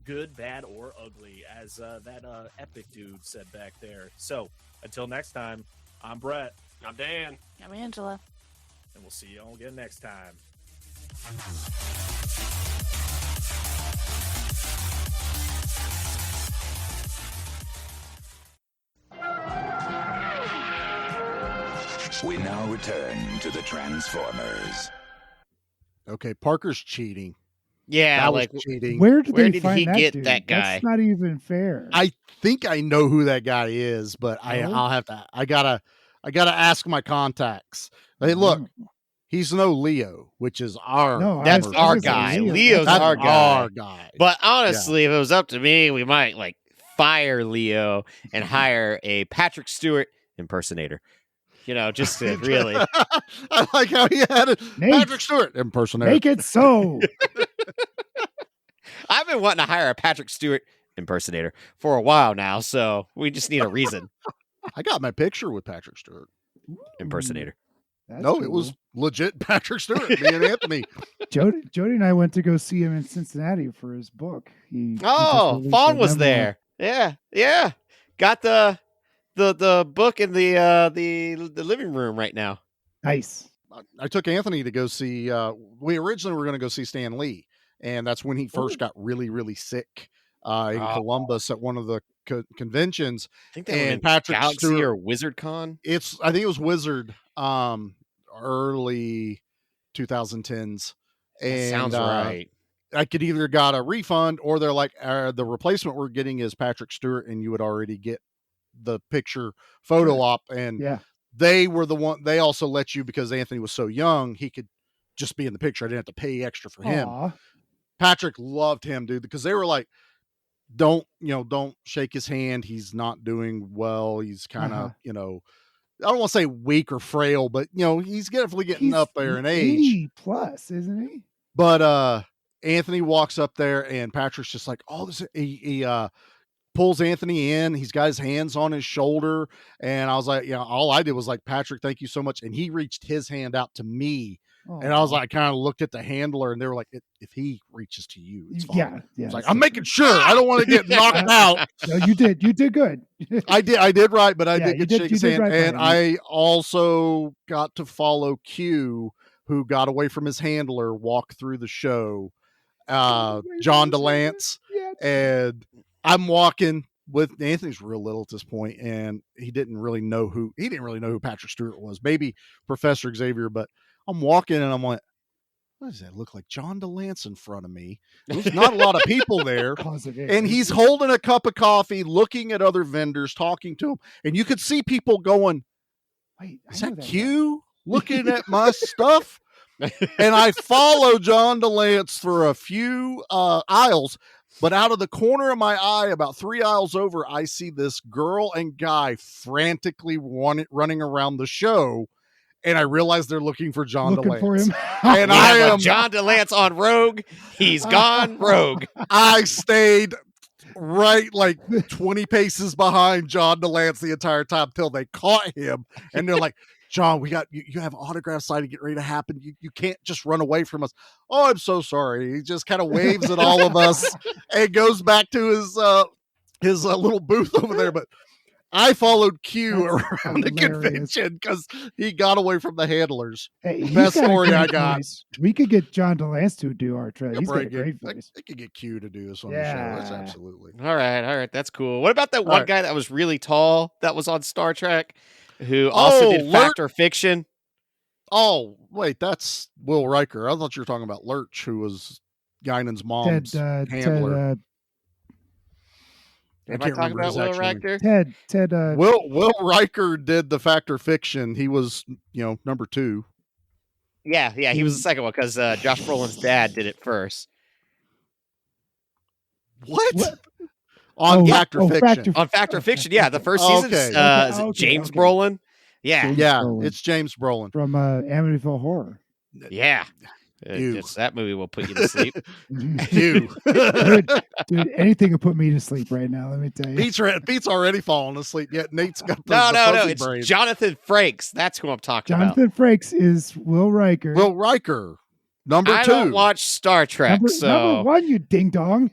good, bad, or ugly, as that epic dude said back there. So until next time, I'm Brett. I'm Dan. I'm Angela. And we'll see you all again next time. We now return to the Transformers. Okay, Parker's cheating. Yeah, that like was cheating. Where did Where they did find he that get dude? that guy? That's not even fair. I think I know who that guy is, but No? I'll have to. I gotta ask my contacts. Hey, look, he's no Leo, which is our. No, That's I was our gonna say guy. Leo. Leo's That's our guy. our guy. But honestly, if it was up to me, we might like fire Leo and hire a Patrick Stewart impersonator. You know, just to really. I like how he had it. Nate, Patrick Stewart impersonator. make it so. I've been wanting to hire a Patrick Stewart impersonator for a while now, so we just need a reason. I got my picture with Patrick Stewart. Impersonator. That's no, cool. it was legit Patrick Stewart. Me and Anthony. Jody and I went to go see him in Cincinnati for his book. He just Oh, released Fawn a was memoir. there. Yeah. Got the book in the living room right now. Nice. I took Anthony to go see. We originally were going to go see Stan Lee, and that's when he first got really, really sick in Columbus at one of the conventions. I think they were in Patrick Galaxy Stewart, or Wizard Con. I think it was Wizard, early 2010s. And Sounds right. I could either got a refund, or they're like, the replacement we're getting is Patrick Stewart, and you would already get the picture photo op. And Yeah. they were the one. They also let you, because Anthony was so young, he could just be in the picture. I didn't have to pay extra for him. Aw. Patrick loved him, dude, because they were like, don't shake his hand. He's not doing well. He's kind of, I don't want to say weak or frail, but he's definitely getting up there in age. 80 plus, isn't he? But Anthony walks up there and Patrick's just like, oh, he pulls Anthony in. He's got his hands on his shoulder. And I was like, all I did was like, Patrick, thank you so much. And he reached his hand out to me. And I was like, kind of looked at the handler, and they were like, if he reaches to you, it's fine. Yeah. It's like, I'm making sure. I don't want to get knocked out. No, you did good. I did right, but I did get shake his hand. Right, and I also got to follow Q, who got away from his handler, walk through the show. John DeLance. And I'm walking with Anthony's real little at this point, and he didn't really know who Patrick Stewart was. Maybe Professor Xavier, but I'm walking and I'm like, what does that look like? John DeLance in front of me. There's not a lot of people there. And he's holding a cup of coffee, looking at other vendors, talking to them. And you could see people going, wait, is that Q looking at my stuff? And I follow John DeLance for a few aisles. But out of the corner of my eye, about 3 aisles over, I see this girl and guy frantically running around the show. And I realized they're looking for John DeLance. For him. And I am John DeLance on Rogue. He's gone rogue. I stayed right like 20 paces behind John DeLance the entire time till they caught him. And they're like, John, we got you have autograph signing getting ready to happen. You can't just run away from us. Oh, I'm so sorry. He just kind of waves at all of us and goes back to his little booth over there. But I followed Q around the convention because he got away from the handlers. Hey, best story I got. Voice. We could get John DeLance to do our trailer. He's got a great voice. I could get Q to do this on the show. That's absolutely. All right. That's cool. What about that one guy that was really tall that was on Star Trek who also did Fact or Fiction? Oh, wait, that's Will Riker. I thought you were talking about Lurch, who was Guinan's mom's handler. Am I talking about Will Riker? Ted. Will Riker did the Fact or Fiction. He was, number 2. Yeah, he was the second one because Josh Brolin's dad did it first. What? On Fact or Fiction. On Fact or Fiction, yeah. The first season is it James Brolin? Yeah. It's James Brolin. From Amityville Horror. Yeah. That movie will put you to sleep. dude, anything will put me to sleep right now. Let me tell you. Pete's already fallen asleep. Yet Nate's got the no. It's brain. Jonathan Frakes. That's who I'm talking about. Jonathan Frakes is Will Riker. Will Riker, number 2. I don't watch Star Trek, number 1, you ding dong.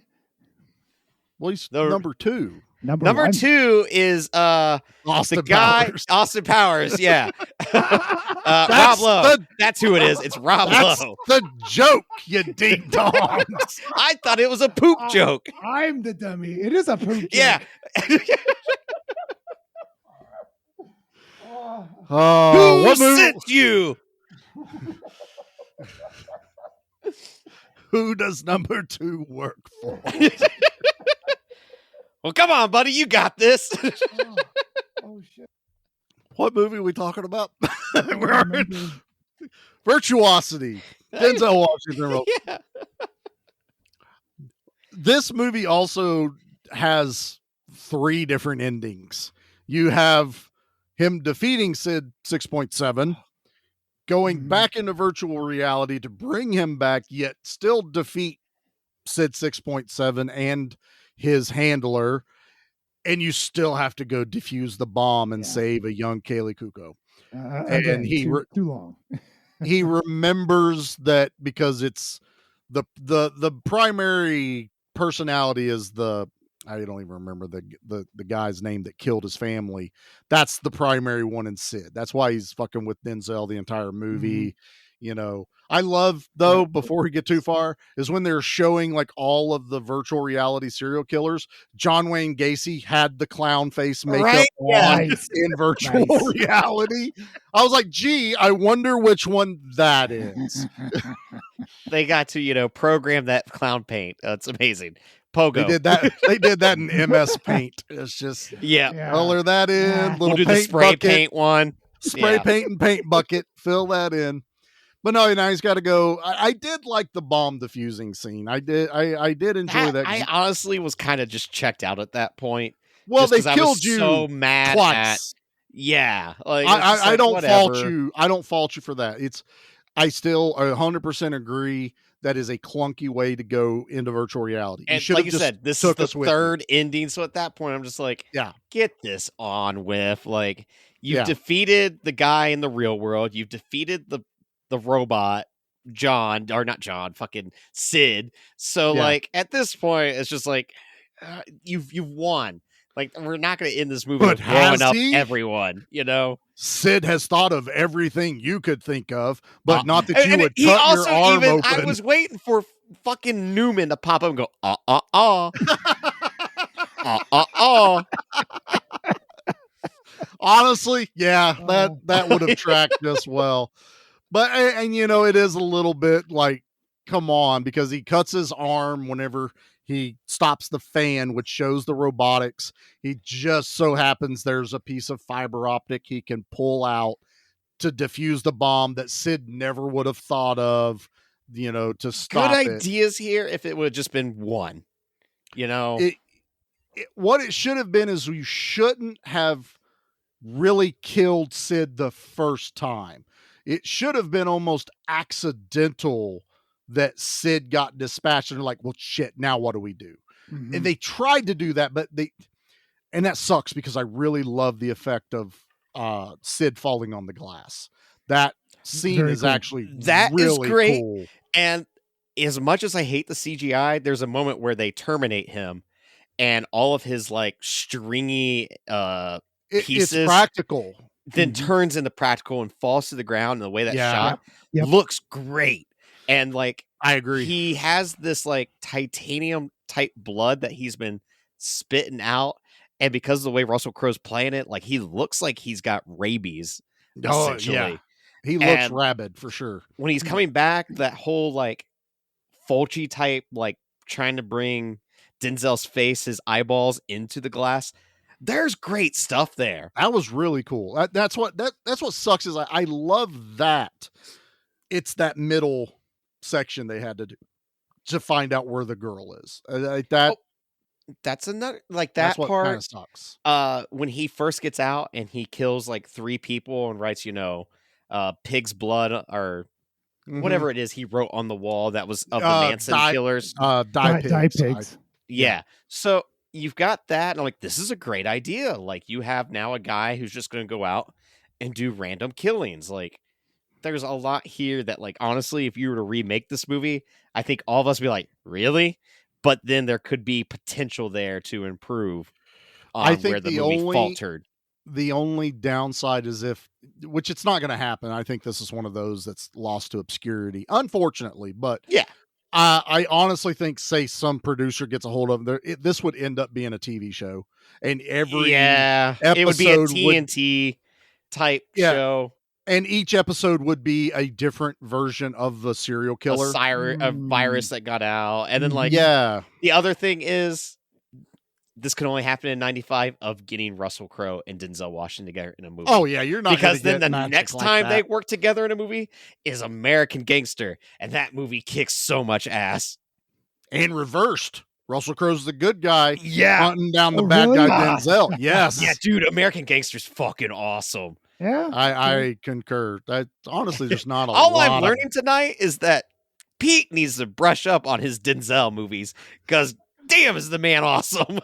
Well, he's number 2. Number 2 is Austin the guy Powers. Austin Powers. Yeah, Rob Lowe. That's who it is. It's Rob Lowe. The joke, you ding dong. I thought it was a poop joke. I'm the dummy. It is a poop joke. Yeah. Who sent you? Who does number 2 work for? Well, come on, buddy. You got this. Oh shit. What movie are we talking about? Virtuosity. Denzel Washington wrote. Yeah. This movie also has 3 different endings. You have him defeating Sid 6.7, going back into virtual reality to bring him back, yet still defeat Sid 6.7 and his handler, and you still have to go defuse the bomb and save a young Kaylee Kuko. And he too long. He remembers that because it's the primary personality is I don't even remember the guy's name that killed his family. That's the primary one in Sid. That's why he's fucking with Denzel the entire movie. I love, though, before we get too far, is when they're showing like all of the virtual reality serial killers. John Wayne Gacy had the clown face makeup on in virtual reality. I was like, gee, I wonder which one that is. They got to, program that clown paint. That's amazing. Pogo. They did that in MS Paint. It's just color that in. We'll do the spray paint one. Spray paint and paint bucket. Fill that in. But no, now he's got to go. I did like the bomb diffusing scene. I did enjoy that. I honestly was kind of just checked out at that point. Well, just they 'cause I was killed you so mad twice. yeah. Like, I don't fault whatever. you. I don't fault you for that. I still 100% agree that is a clunky way to go into virtual reality. And like you said, this is the third ending. So at that point, I'm just like, get this on with. Like, you've defeated the guy in the real world. You've defeated the robot, fucking Sid. So like at this point, it's just like you've won. Like, we're not going to end this movie with blowing up everyone, you know? Sid has thought of everything you could think of, but not that you would cut your arm open. I was waiting for fucking Newman to pop up and go, Honestly, yeah, that would have tracked just well. But, and you know, it is a little bit like, come on, because he cuts his arm whenever he stops the fan, which shows the robotics. He just so happens there's a piece of fiber optic he can pull out to defuse the bomb that Sid never would have thought of, you know, to stop Good ideas here if it would have just been one, you know? What it should have been is you shouldn't have really killed Sid the first time. It should have been almost accidental that Sid got dispatched and they're like, well, shit, now what do we do? Mm-hmm. And they tried to do that, but and that sucks because I really love the effect of Sid falling on the glass. That scene is actually really great. Cool. And as much as I hate the CGI, there's a moment where they terminate him and all of his like stringy pieces, it's practical, then turns into practical and falls to the ground. And the way that shot looks great. And like, I agree. He has this like titanium type blood that he's been spitting out. And because of the way Russell Crowe's playing it, like he looks like he's got rabies. Essentially. Yeah. He looks rabid for sure. When he's coming back, that whole like Fulci type, like trying to bring Denzel's face, his eyeballs into the glass. There's great stuff there. That was really cool. That's what sucks is I love that. It's that middle section they had to do to find out where the girl is. That's another like that part kind of sucks. When he first gets out and he kills like 3 people and writes, pig's blood or whatever it is he wrote on the wall that was of the Manson killers. Die pigs. Yeah. So you've got that, and I'm like, this is a great idea. Like, you have now a guy who's just going to go out and do random killings. Like, there's a lot here that, like, honestly, if you were to remake this movie, I think all of us would be like, really? But then there could be potential there to improve I think where the movie faltered. The only downside is which it's not going to happen. I think this is one of those that's lost to obscurity, unfortunately. But yeah, I honestly think, say some producer gets a hold of them, this would end up being a TV show, and every episode it would be a TNT type show, and each episode would be a different version of the serial killer, a virus that got out, and then the other thing is, this could only happen in 95 of getting Russell Crowe and Denzel Washington together in a movie. Oh yeah, you're not, because then the next time they work together in a movie is American Gangster, and that movie kicks so much ass. And reversed, Russell Crowe's the good guy, yeah, hunting down the bad guy Denzel. Yes, yeah, dude, American Gangster's fucking awesome. Yeah, I concur. That honestly, there's not a all lot. I'm learning tonight is that Pete needs to brush up on his Denzel movies, because damn, is the man awesome.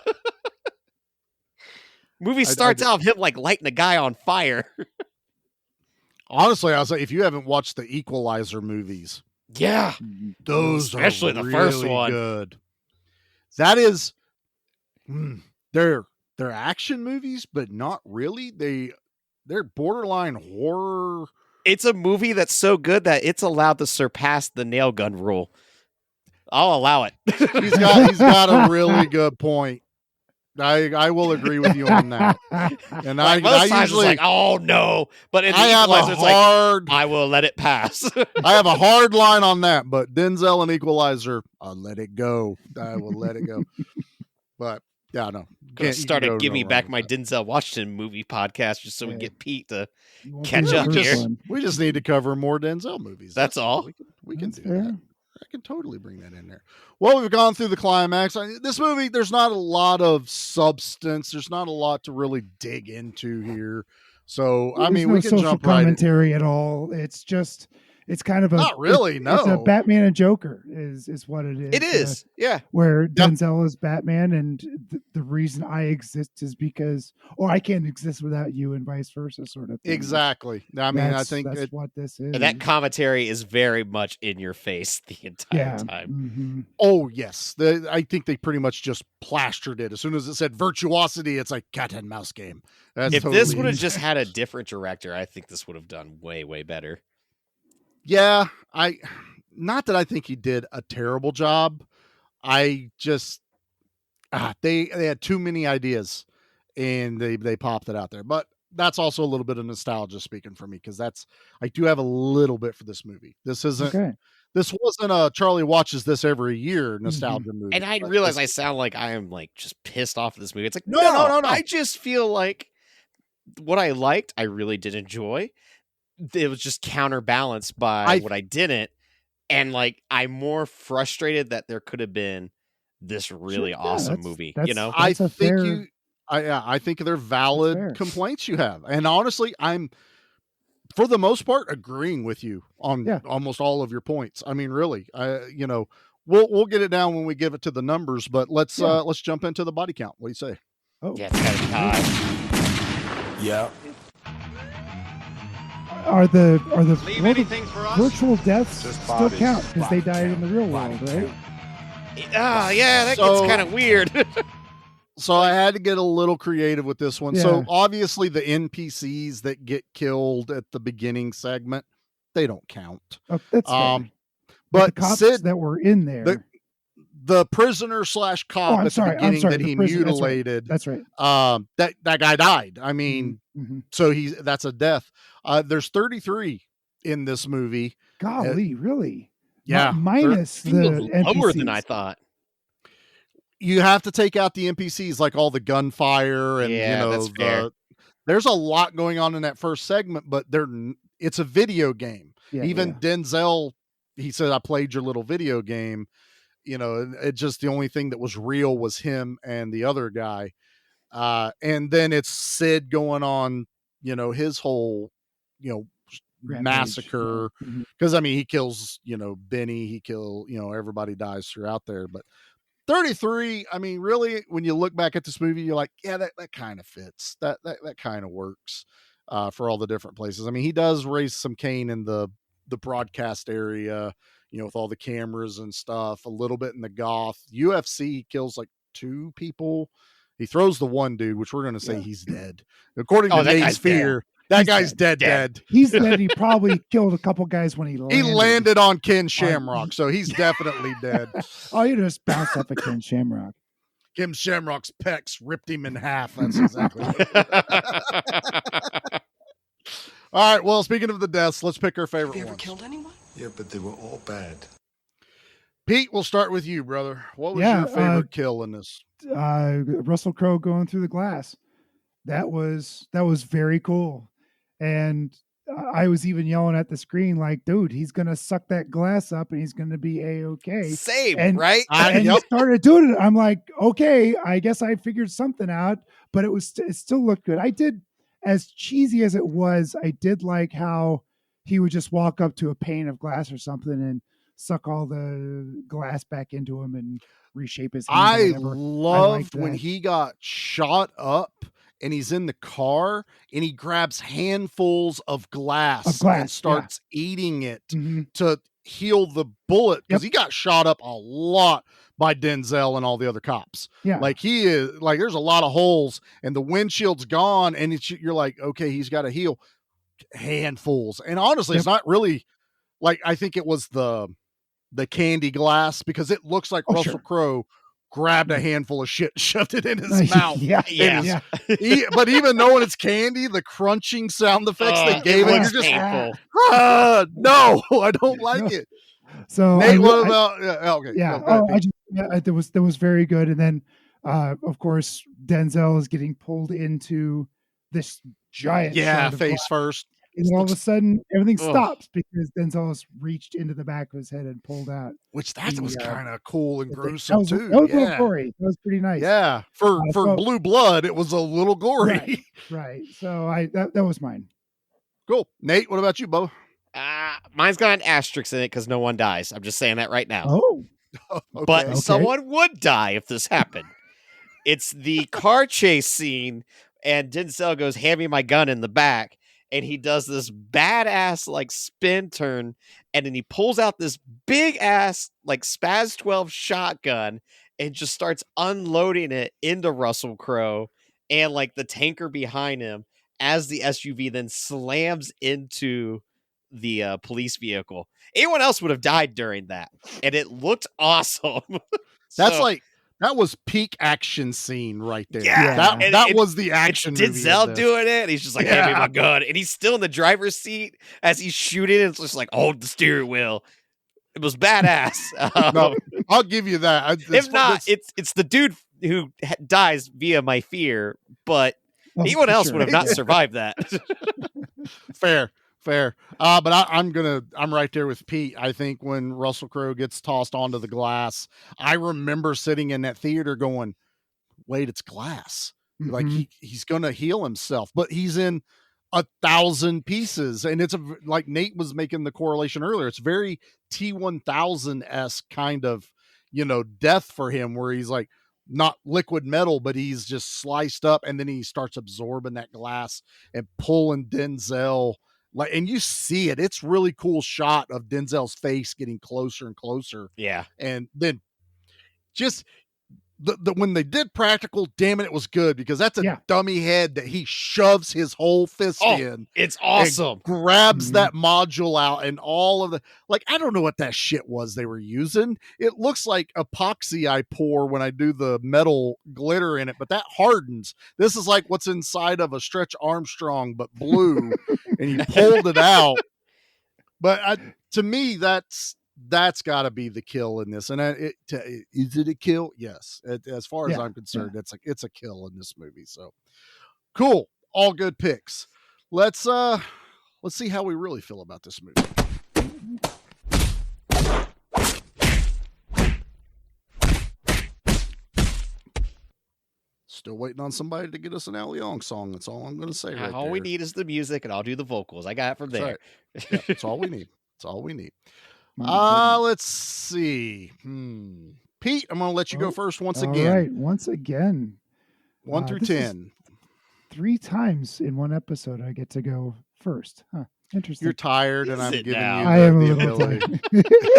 Movie starts out of him like lighting a guy on fire. Honestly, I was like, if you haven't watched the Equalizer movies, yeah, those especially are the really first one. Good. That is, they're action movies, but not really. They're borderline horror. It's a movie that's so good that it's allowed to surpass the nail gun rule. I'll allow it. He's got a really good point. I will agree with you on that. And like I usually like, oh no, but in the Equalizer, it's like, I will let it pass. I have a hard line on that, but Denzel and Equalizer, I'll let it go. I will let it go. But Yeah, no. Gonna start a Give Me Back My Denzel Washington movie podcast just so we get Pete to catch up here. We just need to cover more Denzel movies. That's all. We can do that. I can totally bring that in there. Well, we've gone through the climax. This movie, there's not a lot of substance. There's not a lot to really dig into here. So, I mean, we can jump right in. Commentary at all. It's just, it's kind of a not really. It's a Batman and Joker is what it is. It is, yeah. Where Denzel is Batman, and the reason I exist is because, or I can't exist without you, and vice versa, sort of thing. Exactly. I mean, I think that's what this is. And that commentary is very much in your face the entire time. Mm-hmm. Oh yes, I think they pretty much just plastered it. As soon as it said virtuosity, it's like cat and mouse game. If this would have just had a different director, I think this would have done way, way better. Yeah, not that I think he did a terrible job. I just they had too many ideas and they popped it out there. But that's also a little bit of nostalgia speaking for me, because I do have a little bit for this movie. This isn't this wasn't a Charlie watches this every year nostalgia movie. And I realize I sound like I am like just pissed off at this movie. It's like no. I just feel like what I liked, I really did enjoy. It was just counterbalanced by what I didn't. And like, I'm more frustrated that there could have been this really awesome movie. You know, I think they're valid complaints you have. And honestly, I'm for the most part agreeing with you on almost all of your points. I mean, really, we'll get it down when we give it to the numbers, but let's jump into the body count. What do you say? Oh yeah, it's kind of high. Yeah. Are the virtual deaths still count because they died in the real world, right? Yeah, that gets kind of weird. So I had to get a little creative with this one. Yeah. So obviously the NPCs that get killed at the beginning segment, they don't count. Oh, that's but the cops that were in there. The prisoner / cop at the beginning that he mutilated. That's right. That guy died. I mean, so that's a death. There's 33 in this movie. Golly, really? Yeah. Minus the NPCs. Lower than I thought. You have to take out the NPCs, like all the gunfire and that's fair. There's a lot going on in that first segment, but it's a video game. Even Denzel, he said, I played your little video game. It just, the only thing that was real was him and the other guy. And then it's Sid going on, his whole, massacre. Because, I mean, he kills, Benny, he everybody dies throughout there. But 33, I mean, really, when you look back at this movie, you're like, yeah, that kind of fits. That kind of works for all the different places. I mean, he does raise some cane in the broadcast area, with all the cameras and stuff, a little bit in the goth. UFC kills like 2 people. He throws the one dude, which we're going to say he's dead. According to Nate's Fear, that guy's dead. He's dead. He probably killed a couple guys when he landed. He landed on Ken Shamrock, so he's definitely dead. Oh, you just bounced off of Ken Shamrock. Ken Shamrock's pecs ripped him in half. That's exactly what All right, well, speaking of the deaths, let's pick our favorite ones. Have you ever killed anyone? Yeah, but they were all bad. Pete, we'll start with you, brother. What was your favorite kill in this? Russell Crowe going through the glass. That was very cool. And I was even yelling at the screen like, dude, he's going to suck that glass up and he's going to be A-okay. Same, right? And he started doing it. I'm like, okay, I guess I figured something out, but it still looked good. I did, as cheesy as it was, I did like how he would just walk up to a pane of glass or something and suck all the glass back into him and reshape his hand. I loved when he got shot up and he's in the car and he grabs handfuls of glass and starts eating it to heal the bullet, because he got shot up a lot by Denzel and all the other cops. Yeah. Like he is like, there's a lot of holes and the windshield's gone and you're like, okay, he's got to heal handfuls. And honestly, it's not really like, I think it was the candy glass, because it looks like Russell Crowe grabbed a handful of shit, shoved it in his mouth. But even knowing it's candy, the crunching sound effects they gave it, you're just painful. No, I don't like it. So Nate, what about? it was very good. And then Of course, Denzel is getting pulled into this giant shard of face glass. first. And then all of a sudden, everything Ugh. stops because Denzel has reached into the back of his head and pulled out. Which that was kind of cool and That gruesome was, too. that was a little gory. That was pretty nice. Yeah, for so- Blue Blood, it was a little gory. Right. Right. So that was mine. Cool. Nate, what about you, Bo? Mine's got an asterisk in it because no one dies. I'm just saying that right now. Oh. Okay. But someone would die if this happened. It's the car chase scene, and Denzel goes, "Hand me my gun," in the back, and he does this badass like spin turn, and then he pulls out this big ass like Spaz 12 shotgun and just starts unloading it into Russell Crowe and like the tanker behind him as the SUV then slams into the police vehicle. Anyone else would have died during that, and it looked awesome. That was peak action scene right there. Yeah, that was the action. It's movie Denzel of this. doing it. And he's just like, "Hand me my gun," and he's still in the driver's seat as he's shooting. And it's just like, hold the steering wheel. It was badass. No, I'll give you that. If not, it's the dude who dies via my fear, but anyone else would have not survived that. Fair. But I'm right there with Pete. I think when Russell Crowe gets tossed onto the glass, I remember sitting in that theater going, wait, it's glass. Mm-hmm. Like he's going to heal himself, but he's in 1,000 pieces. And it's like Nate was making the correlation earlier. It's very T-1000-esque kind of, death for him, where he's like not liquid metal, but he's just sliced up. And then he starts absorbing that glass and pulling Denzel. Like, and you see it. It's really cool shot of Denzel's face getting closer and closer. Yeah. And then just when they did practical, damn it was good, because that's a dummy head that he shoves his whole fist in. It's awesome. Grabs that module out and all of the, like, I don't know what that shit was they were using. It looks like epoxy I pour when I do the metal glitter in it, but that hardens. This is like what's inside of a Stretch Armstrong, but blue, and he pulled it out. But to me, that's got to be the kill in this. And is it a kill? Yes. As far as I'm concerned, it's a kill in this movie. So cool. All good picks. Let's see how we really feel about this movie. Still waiting on somebody to get us an Al Young song. That's all I'm going to say. Right all there. we need is the music, and I'll do the vocals. I got it from there. That's right. That's all we need. That's all we need. Let's see. Pete, I'm going to let you go first once again. All right, once again. 1 through 10. 3 times in one episode I get to go first. Huh. Interesting. You're tired, and I'm giving you I am the a little ability.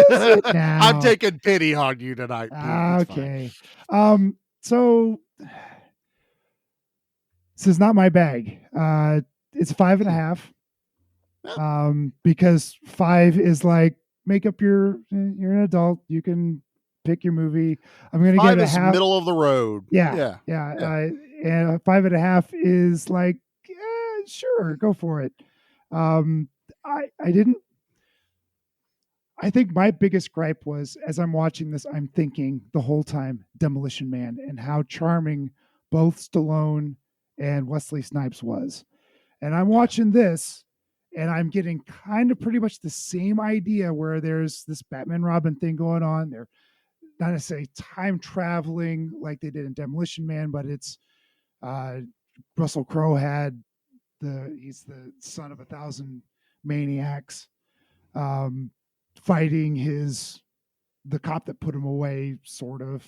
Sit now. I'm taking pity on you tonight, Pete. Okay. So this is not my bag. It's 5.5. Because 5 is like, make up you're an adult. You can pick your movie. I'm going to give it a half. Middle of the road. Yeah. And 5.5 is like, sure, go for it. I think my biggest gripe was, as I'm watching this, I'm thinking the whole time Demolition Man and how charming both Stallone and Wesley Snipes was. And I'm watching this, and I'm getting kind of pretty much the same idea, where there's this Batman Robin thing going on. They're not necessarily time traveling like they did in Demolition Man, but it's Russell Crowe he's the son of 1,000 maniacs, fighting the cop that put him away, sort of.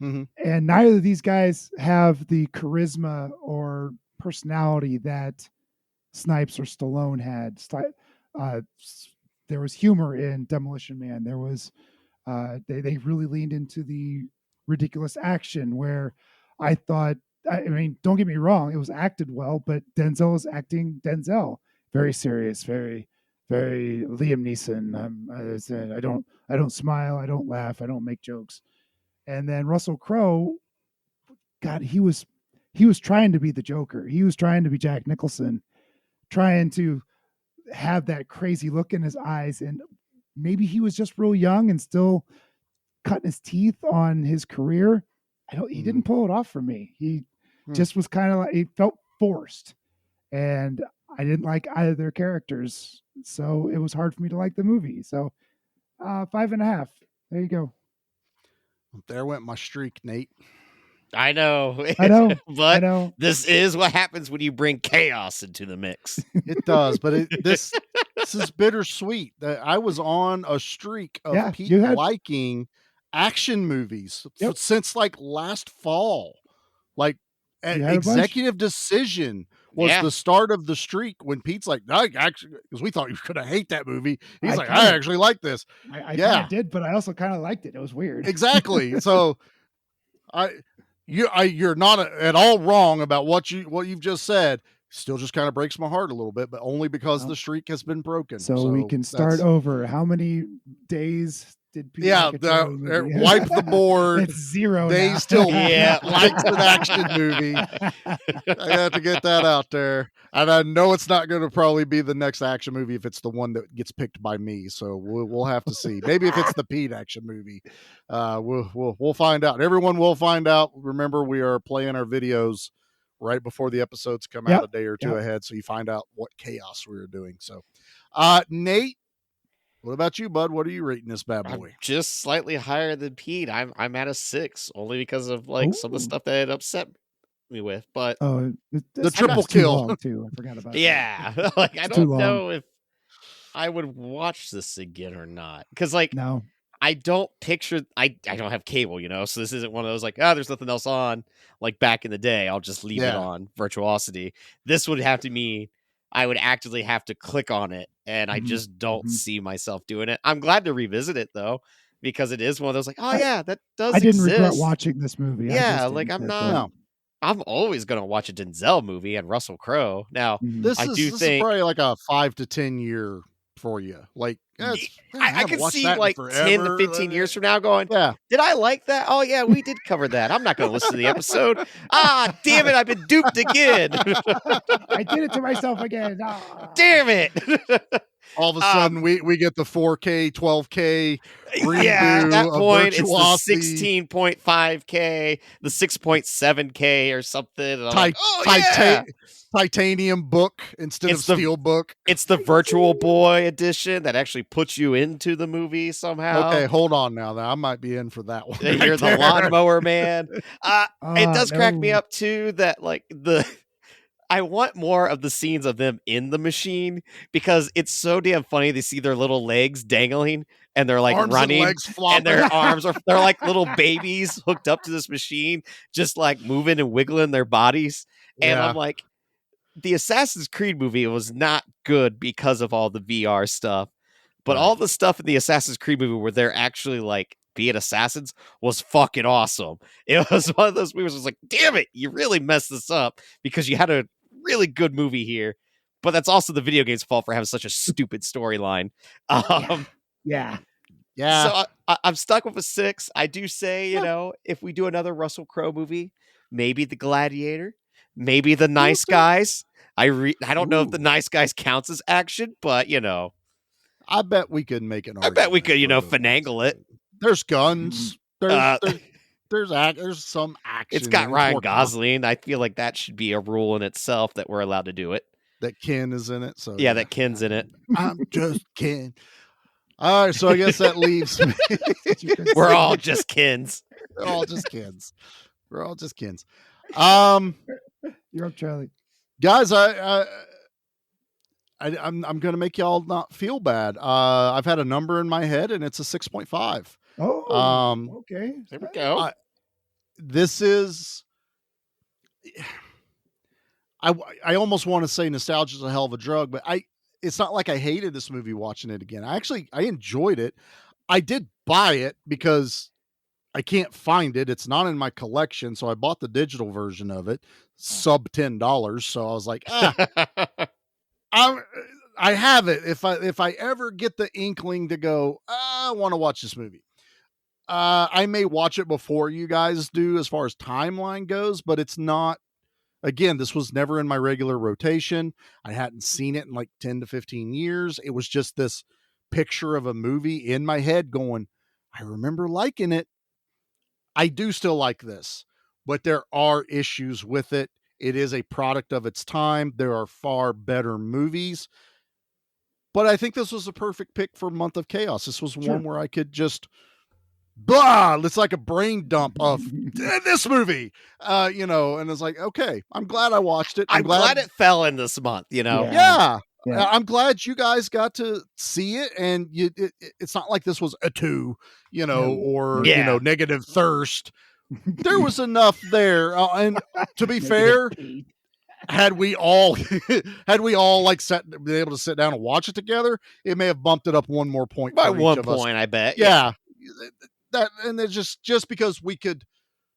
Mm-hmm. And neither of these guys have the charisma or personality that Snipes or Stallone had. There was humor in Demolition Man. There was they really leaned into the ridiculous action, where I thought, I mean, don't get me wrong, it was acted well, but Denzel is acting Denzel, very serious, very, very Liam Neeson. I don't smile, I don't laugh, I don't make jokes. And then Russell Crowe, God, he was trying to be the Joker. He was trying to be Jack Nicholson, trying to have that crazy look in his eyes. And maybe he was just real young and still cutting his teeth on his career. He didn't pull it off for me. He Hmm. just was kind of like, he felt forced, and I didn't like either of their characters, so it was hard for me to like the movie. So 5.5. There you go. There went my streak, Nate. I know. I know. But I know. this is what happens when you bring chaos into the mix. It does, but this is bittersweet. That I was on a streak of Yeah, Pete you had- liking action movies Yep. since like last fall. Like You had a bunch. Executive Decision was Yeah. the start of the streak when Pete's like, no, actually, because we thought you were gonna hate that movie. He's I like, kinda- I actually like this. I Yeah. kind of did, but I also kind of liked it. It was weird. Exactly. So you're not at all wrong about what you've just said. Still just kind of breaks my heart a little bit, but only because Well, the streak has been broken. So we can start that's- over. How many days did Pete Yeah, like a Joe movie? wipe the board. It's 0 They now. still Yeah. likes an action movie. I have to get that out there. And I know it's not going to probably be the next action movie if it's the one that gets picked by me. So we'll have to see. Maybe if it's the Pete action movie, we'll find out. Everyone will find out. Remember, we are playing our videos right before the episodes come out a day or two ahead, so you find out what chaos we were doing. So, Nate, what about you, bud? What are you rating this bad boy? I'm just slightly higher than Pete. I'm at a 6, only because of like some of the Ooh. stuff that it upset me with. But Oh, The triple that's too kill. long, too. I forgot about that. yeah, like I It's too don't long. know if I would watch this again or not, because like No. I don't picture I don't have cable, so this isn't one of those like, there's nothing else on like back in the day. I'll just leave it Yeah. on Virtuosity. This would have to mean I would actively have to click on it, and I Mhm. just don't Mhm. see myself doing it. I'm glad to revisit it though, because it is one of those like, yeah, that does I didn't regret exist. watching this movie. I Yeah, just like didn't I'm at not. the- I'm always gonna watch a Denzel movie and Russell Crowe. Now, Mhm. This I is do this think is probably like a 5 to 10 year for you. Like I haven't could watched see that in like 10 to forever. 15 years from now going, Yeah. did I like that? Oh yeah, we did cover that. I'm not gonna listen to the episode. Damn it, I've been duped again. I did it to myself again. Ah. Damn it. All of a sudden, we get the 4K, 12K redo Yeah, at that of point, it's the Virtuosity. 16.5K, the 6.7K or something. And I'm Ti- like, titanium book instead It's of the- steel book. It's the Virtual Boy edition that actually puts you into the movie somehow. Okay, hold on now. I might be in for that one. You're right the there. lawnmower man. It does crack me no. up too that like I want more of the scenes of them in the machine because it's so damn funny to see their little legs dangling and they're like Arms and running legs flopping. and their arms they're like little babies hooked up to this machine, just like moving and wiggling their bodies. And Yeah. I'm like, the Assassin's Creed movie was not good because of all the VR stuff, but Right. all the stuff in the Assassin's Creed movie where they're actually like being assassins was fucking awesome. It was one of those movies that was like, damn it, you really messed this up because you had a really good movie here. But that's also the video game's fault for having such a stupid storyline. Yeah. Yeah. So I'm stuck with a 6. I do say, if we do another Russell Crowe movie, maybe The Gladiator, maybe The Nice Guys. I don't know if The Nice Guys counts as action, but I bet we could make an I bet we could, argument for finagle it. There's guns. There's some action. It's got and Ryan more Gosling. I feel like that should be a rule in itself that we're allowed to do it. that Ken is in it. So Yeah, that Ken's in it. I'm just Ken. All right, so I guess that leaves me. We're all just Kens. We're all just kids. We're all just kids. You're up, Charlie. Guys, I'm going to make y'all not feel bad. I've had a number in my head, and it's a 6.5. Oh, okay. There we go. This is. I almost want to say nostalgia is a hell of a drug, but it's not like I hated this movie watching it again. I enjoyed it. I did buy it because I can't find it. It's not in my collection, so I bought the digital version of it, sub $10. So I was like, I have it. If I ever get the inkling to go, I want to watch this movie. I may watch it before you guys do as far as timeline goes, but it's not. Again, this was never in my regular rotation. I hadn't seen it in like 10 to 15 years. It was just this picture of a movie in my head going, I remember liking it. I do still like this, but there are issues with it. It is a product of its time. There are far better movies. But I think this was a perfect pick for Month of Chaos. This was one where I could just blah, it's like a brain dump of this movie, and it's like, okay, I'm glad I watched it. I'm glad it fell in this month, Yeah. I'm glad you guys got to see it, and it's not like this was a 2, or negative thirst. There was enough there, and to be fair, had we all like been able to sit down and watch it together, it may have bumped it up one more point by for each 1 of us. point, I bet. Yeah. That, and it's just because we could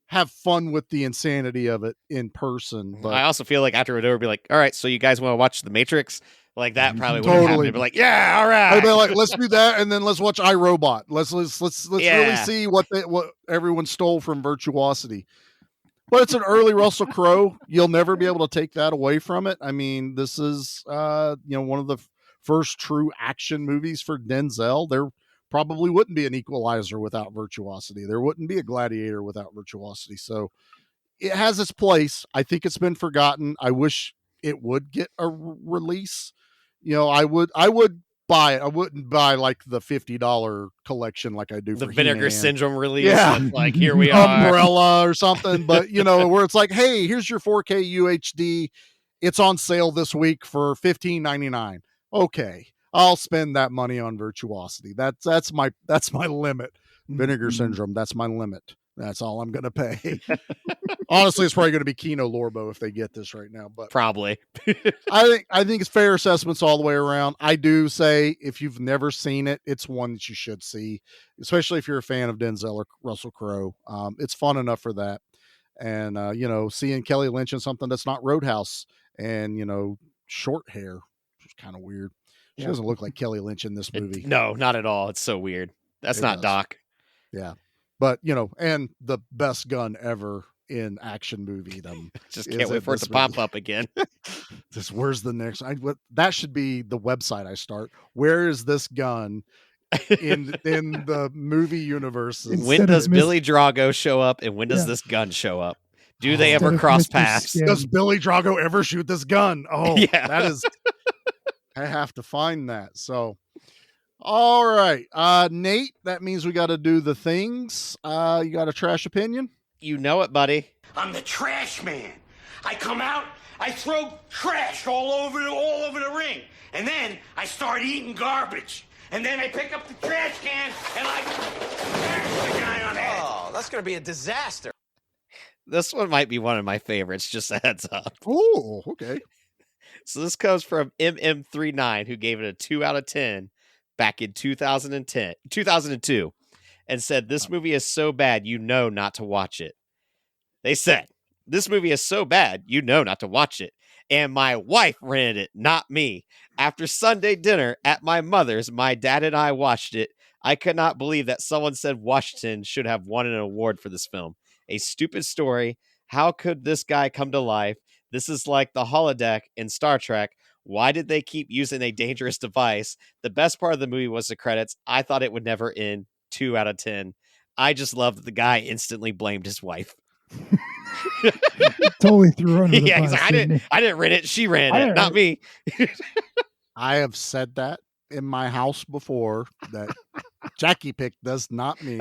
have fun with the insanity of it in person. But I also feel like after it would be like, all right, so you guys want to watch The Matrix? Like that probably would have happened. It'd be like, yeah, all right. I'd be like, let's do that, and then let's watch iRobot. Let's really see what everyone stole from Virtuosity. But it's an early Russell Crowe. You'll never be able to take that away from it. I mean, this is one of the first true action movies for Denzel. There probably wouldn't be an Equalizer without Virtuosity. There wouldn't be a Gladiator without Virtuosity. So it has its place. I think it's been forgotten. I wish it would get a release. I would buy it. I wouldn't buy like the $50 collection like I do the for Vinegar He-Man. Syndrome release. Yeah. Like here we are. Umbrella or something. But where it's like, hey, here's your 4K UHD. It's on sale this week for $15.99. Okay. I'll spend that money on Virtuosity. That's my limit. Vinegar Syndrome. That's my limit. That's all I'm going to pay. Honestly, it's probably going to be Kino Lorbo if they get this right now, but probably. I think it's fair assessments all the way around. I do say if you've never seen it, it's one that you should see, especially if you're a fan of Denzel or Russell Crowe. It's fun enough for that. And, seeing Kelly Lynch in something that's not Roadhouse and, short hair, which is kind of weird. She doesn't look like Kelly Lynch in this movie. No, not at all. It's so weird. That's not Doc. Yeah. But, and the best gun ever in action movie. Just can't wait for it to pop up again. Where's the next? That should be the website I start. Where is this gun in the movie universe? When does Billy Drago show up, and when does this gun show up? Do they ever cross paths? Does Billy Drago ever shoot this gun? Oh, yeah. That is. I have to find that. So, all right, Nate. That means we got to do the things. You got a trash opinion? You know it, buddy. I'm the trash man. I come out, I throw trash all over the ring, and then I start eating garbage. And then I pick up the trash can and I smash the guy on the head. Oh, that's going to be a disaster. This one might be one of my favorites, just a heads up. Oh, okay. So this comes from MM39, who gave it a 2 out of 10 back in 2002, and said, this movie is so bad, not to watch it. They said, this movie is so bad, not to watch it. And my wife rented it, not me. After Sunday dinner at my mother's, my dad and I watched it. I could not believe that someone said Washington should have won an award for this film. A stupid story. How could this guy come to life? This is like the holodeck in Star Trek. Why did they keep using a dangerous device? The best part of the movie was the credits. I thought it would never end. 2 out of 10. I just love that the guy instantly blamed his wife. Totally threw her under the yeah, bus. I didn't rent it. She ran it, not me. I have said that in my house before, that Jackie picked this, not me.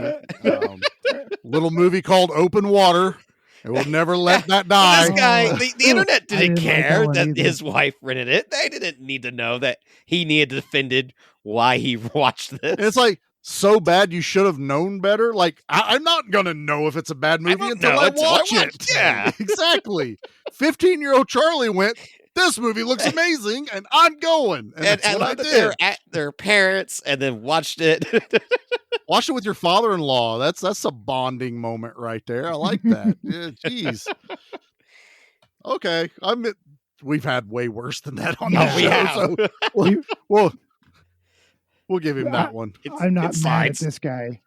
Little movie called Open Water. It will never let that die. This guy, the internet didn't care that his wife rented it. They didn't need to know that he needed defended why he watched this. And it's like, so bad you should have known better. Like, I'm not gonna know if it's a bad movie until I watch it. Yeah, exactly. 15-year-old Charlie went, this movie looks amazing, and I'm going. And that's what I did. They're at their parents and then watched it. Watch it with your father-in-law. That's a bonding moment right there. I like that. Yeah, jeez. Okay, we've had way worse than that on the show. So we'll give him that one. I'm not mad at this guy.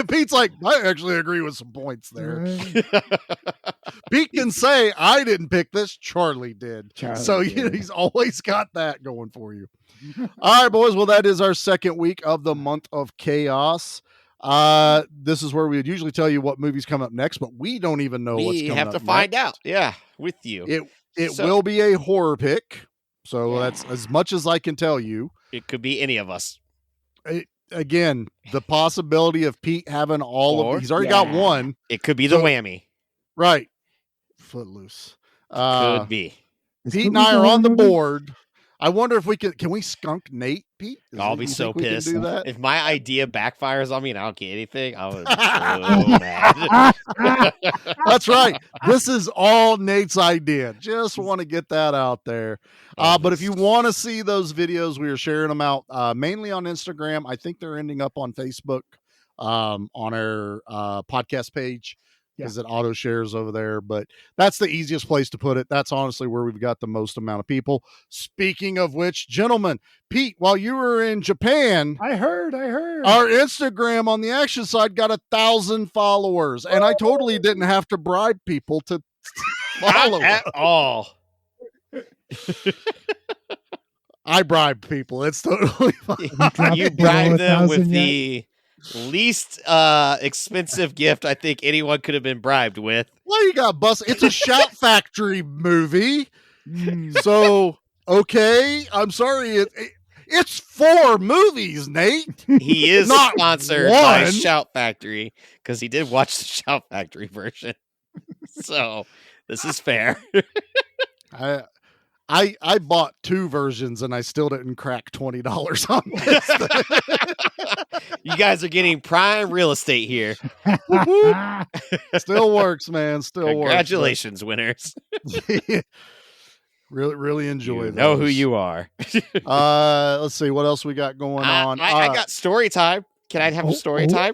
Pete's like, I actually agree with some points there. Pete can say, I didn't pick this, Charlie did. So he's always got that going for you. All right, boys. Well, that is our second week of the month of chaos. This is where we would usually tell you what movies come up next, but we don't even know what's We coming have up to find next. out. Yeah, with you. It So- will be a horror pick. So that's as much as I can tell you. It could be any of us. Again, the possibility of Pete having he's already got one. It could be the whammy. Right. Footloose. Could be. Pete and I are on the board. I wonder if can we skunk Nate, Pete? I'll be so pissed. Do that? If my idea backfires on me and I don't get anything, I was so mad. That's right. This is all Nate's idea. Just want to get that out there. But if you want to see those videos, we are sharing them out mainly on Instagram. I think they're ending up on Facebook on our podcast page because it auto shares over there. But that's the easiest place to put it. That's honestly where we've got the most amount of people. Speaking of which, gentlemen, Pete, while you were in Japan, I heard our Instagram on the action side got 1,000 followers, and I totally didn't have to bribe people to follow at all. I bribed people. It's totally fine. You bribed them with the least expensive gift I think anyone could have been bribed with. Well, you got busted. It's a Shout Factory movie. So, okay. I'm sorry. It's 4 movies, Nate. He is Not sponsored by one. Shout Factory because he did watch the Shout Factory version. So, this is fair. I bought 2 versions and I still didn't crack $20 on this. You guys are getting prime real estate here. Still works, man. Still Congratulations, winners. Really enjoy that. Know who you are. Let's see what else we got going on. I got story time. Can I have a story time?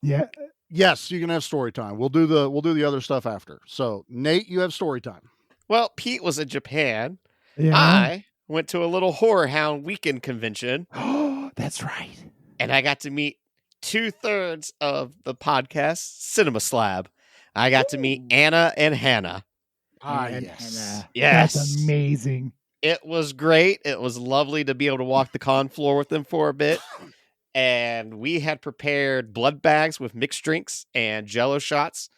Yeah. Yes, you can have story time. We'll do the other stuff after. So, Nate, you have story time. Well, Pete was in Japan. Yeah. I went to a little Horror Hound weekend convention. That's right. And I got to meet 2/3 of the podcast Cinema Slab. I got to meet Anna and Hannah. Yes. Yes. That's amazing. It was great. It was lovely to be able to walk the con floor with them for a bit. And we had prepared blood bags with mixed drinks and Jello shots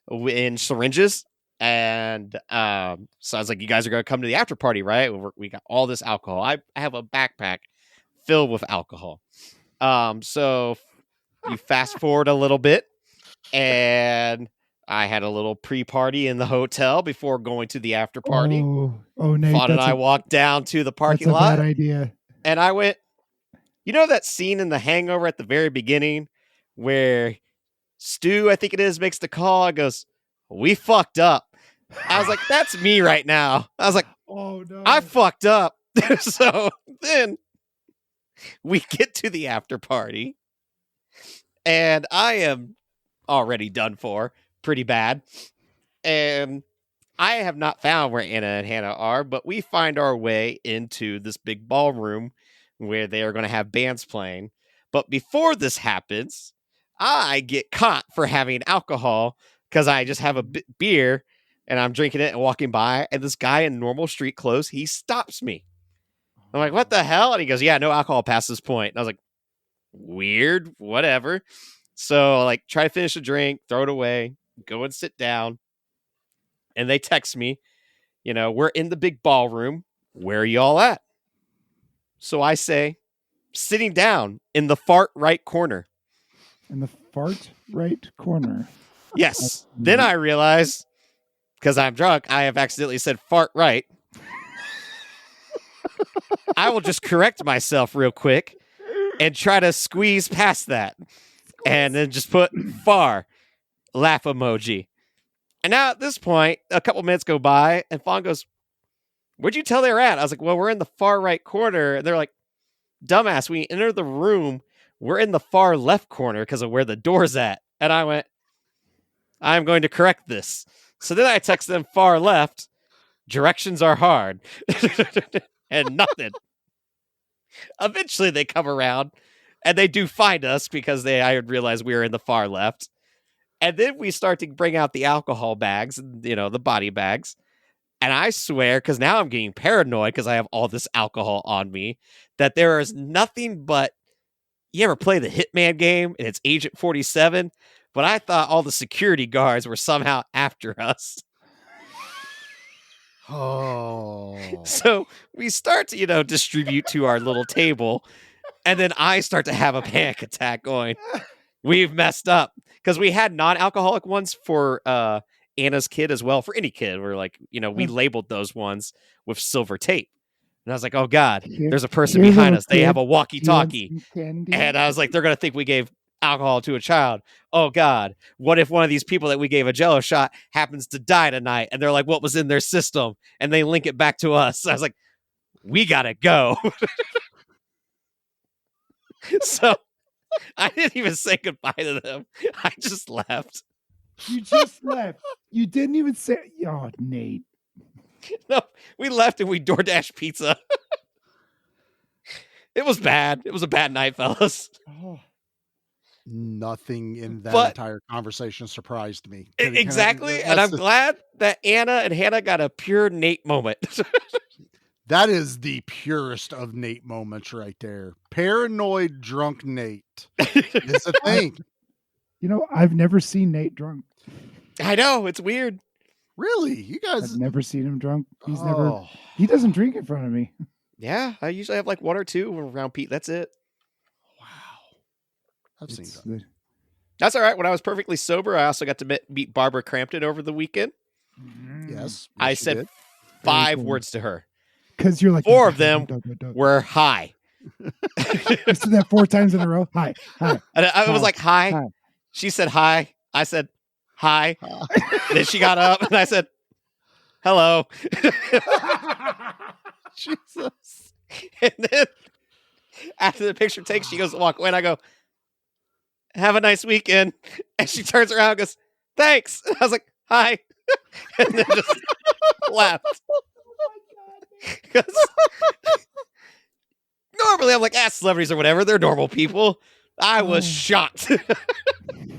in syringes. And so I was like, you guys are going to come to the after party, right? We got all this alcohol. I have a backpack filled with alcohol. So you fast forward a little bit, and I had a little pre-party in the hotel before going to the after party. Oh, Nate, Fawn and I walked down to the parking lot. Bad idea. And I went, you know that scene in The Hangover at the very beginning where Stu, I think it is, makes the call and goes, "We fucked up." I was like, that's me right now. I was like, oh no, I fucked up. So then we get to the after party and I am already done for pretty bad. And I have not found where Anna and Hannah are, but we find our way into this big ballroom where they are going to have bands playing. But before this happens, I get caught for having alcohol because I just have a beer and I'm drinking it and walking by. And this guy in normal street clothes, he stops me. I'm like, what the hell? And he goes, yeah, no alcohol past this point. And I was like, weird, whatever. So like try to finish a drink, throw it away, go and sit down. And they text me, we're in the big ballroom. Where are y'all at? So I say, sitting down in the far right corner. In the fart right corner. Yes. Then I realize, because I'm drunk, I have accidentally said fart right. I will just correct myself real quick and try to squeeze past that. And then just put far laugh emoji. And now at this point, a couple minutes go by and Fawn goes, where'd you tell they were at? I was like, well, we're in the far right corner. And they're like, dumbass, we enter the room. We're in the far left corner because of where the door's at. And I went, I'm going to correct this. So then I text them far left. Directions are hard. And nothing. Eventually they come around and they do find us because I had realized we were in the far left. And then we start to bring out the alcohol bags, the body bags. And I swear, because now I'm getting paranoid because I have all this alcohol on me, that there is nothing but you ever play the Hitman game and it's Agent 47? But I thought all the security guards were somehow after us. Oh. So we start to, distribute to our little table. And then I start to have a panic attack going, we've messed up. Because we had non-alcoholic ones for Anna's kid as well. For any kid. We're like, we labeled those ones with silver tape. And I was like, oh God, there's a person behind us. They have a walkie-talkie. And I was like, they're going to think we gave alcohol to a child. Oh God, what if one of these people that we gave a Jello shot happens to die tonight? And they're like, what was in their system? And they link it back to us. So I was like, we got to go. So I didn't even say goodbye to them. I just left. You just left. You didn't even say, oh, Nate. No, we left and we DoorDash pizza. It was bad. It was a bad night, fellas. Oh. Nothing in that entire conversation surprised me. Exactly. And I'm glad that Anna and Hannah got a pure Nate moment. That is the purest of Nate moments right there. Paranoid drunk Nate is a thing. I've never seen Nate drunk. I know. It's weird. Really? You guys... I've never seen him drunk. He doesn't drink in front of me. Yeah. I usually have like one or two around Pete. That's it. I've seen that. That's all right. When I was perfectly sober, I also got to meet Barbara Crampton over the weekend. Yes. I said 5 words to her. Because you're like 4 of them were hi. You said that 4 times in a row. Hi. And I was like, hi. She said hi. I said hi. Then she got up and I said, hello. Jesus. And then after the picture takes, she goes to walk away and I go, have a nice weekend. And she turns around and goes, thanks. And I was like, hi. And then just laughed. Because normally I'm like, celebrities or whatever. They're normal people. I was shocked.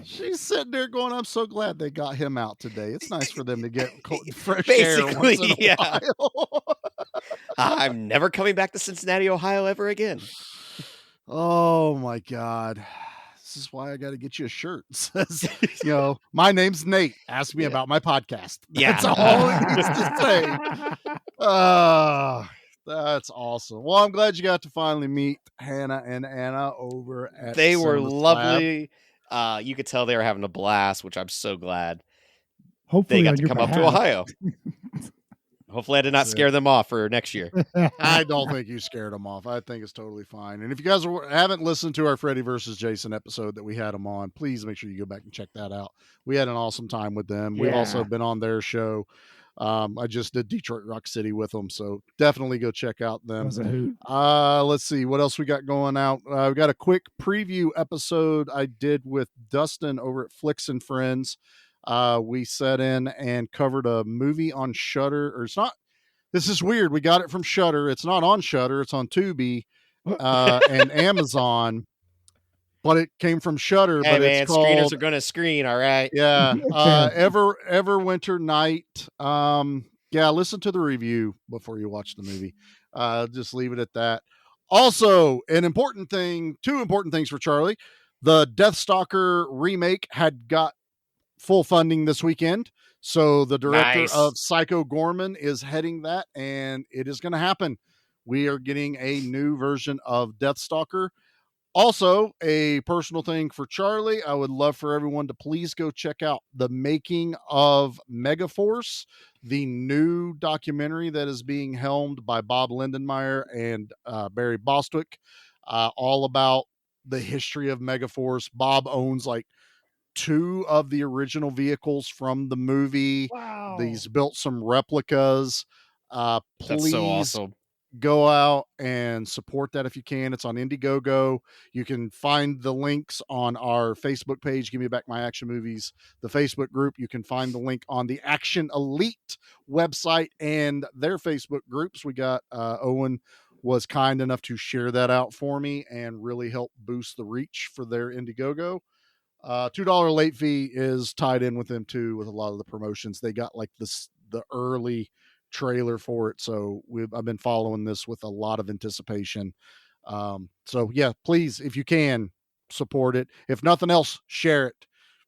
She's sitting there going, I'm so glad they got him out today. It's nice for them to get fresh Basically, air once in a while. I'm never coming back to Cincinnati, Ohio ever again. Oh my God. This is why I got to get you a shirt. It says, my name's Nate. Ask me about my podcast. That's all it needs to say. That's awesome. Well, I'm glad you got to finally meet Hannah and Anna over at They were Cinema lovely. You could tell they were having a blast, which I'm so glad. Hopefully they got to come up to Ohio. Hopefully I did not scare them off for next year. I don't think you scared them off. I think it's totally fine. And if you guys haven't listened to our Freddy versus Jason episode that we had them on, please make sure you go back and check that out. We had an awesome time with them. We've also been on their show. I just did Detroit Rock City with them, so definitely go check out them. That was a hoot. Let's see what else we got going out. We got a quick preview episode I did with Dustin over at Flicks and Friends. We set in and covered a movie on Shudder, or it's not. This is weird. We got it from Shudder. It's not on Shudder. It's on Tubi and Amazon. But it came from Shudder. Hey, but man, it's called, screeners are going to screen, all right? Yeah. Everwinter Night. Listen to the review before you watch the movie. Just leave it at that. Also, two important things for Charlie. The Deathstalker remake had got full funding this weekend. So the director of Psycho Gorman is heading that, and it is going to happen. We are getting a new version of Deathstalker. Also, a personal thing for Charlie, I would love for everyone to please go check out The Making of Megaforce, the new documentary that is being helmed by Bob Lindenmeyer and Barry Bostwick, all about the history of Megaforce. Bob owns like 2 of the original vehicles from the movie. Wow. He's built some replicas. Please That's so awesome. Go out and support that if you can. It's on Indiegogo. You can find the links on our Facebook page, Give Me Back My Action Movies, the Facebook group. You can find the link on the Action Elite website and their Facebook groups. We got Owen was kind enough to share that out for me and really help boost the reach for their Indiegogo. $2 late fee is tied in with them too, with a lot of the promotions. They got like the early trailer for it, so I've been following this with a lot of anticipation. So yeah, please, if you can, support it. If nothing else, share it.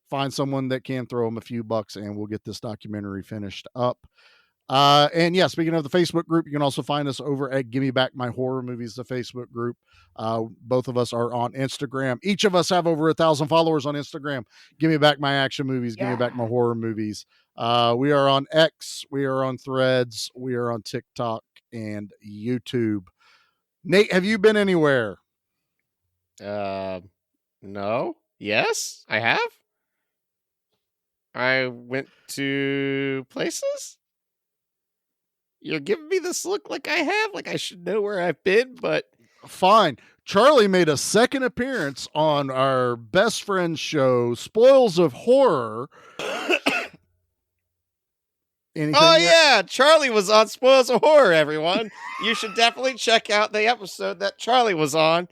Find someone that can throw them a few bucks, and we'll get this documentary finished up. And yeah, speaking of the Facebook group, you can also find us over at Gimme Back My Horror Movies, the Facebook group. Both of us are on Instagram. Each of us have over 1,000 followers on Instagram. Gimme Back My Action Movies, Gimme Back My Horror Movies. We are on X, we are on Threads, we are on TikTok and YouTube. Nate, have you been anywhere? No. Yes, I have. I went to places. You're giving me this look like I have, like I should know where I've been, but fine. Charlie made a second appearance on our best friend show, Spoils of Horror. Yeah, Charlie was on Spoils of Horror, everyone. You should definitely check out the episode that Charlie was on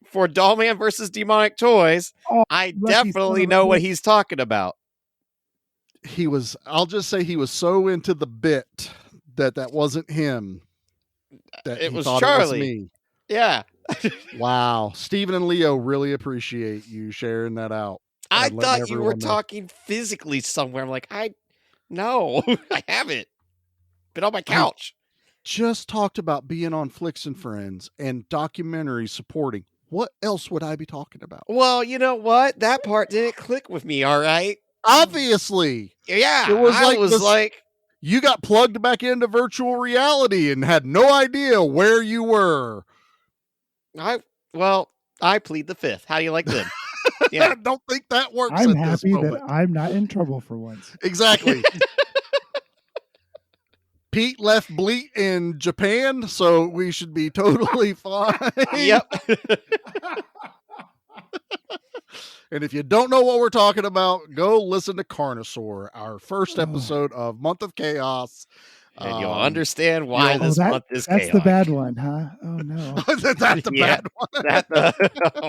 for Dollman versus Demonic Toys. I definitely know what he's talking about. I'll just say he was so into the bit that wasn't him. That it he was thought Charlie. It was me. Yeah. Wow. Stephen and Leo really appreciate you sharing that out. I thought you were talking physically somewhere. I'm like, no, I haven't. Been on my couch. Just talked about being on Flicks and Friends and documentary supporting. What else would I be talking about? Well, you know what? That part didn't click with me, all right? Obviously. Yeah. It was like you got plugged back into virtual reality and had no idea where you were. I plead the fifth. How do you like them? Yeah. I don't think that works. I'm happy that I'm not in trouble for once. Exactly. Pete left Bleat in Japan, so we should be totally fine. Yep. And if you don't know what we're talking about, go listen to Carnosaur, our first episode of Month of Chaos. And you'll understand why this month is chaos. That's the bad one, huh? Oh, no. That's the bad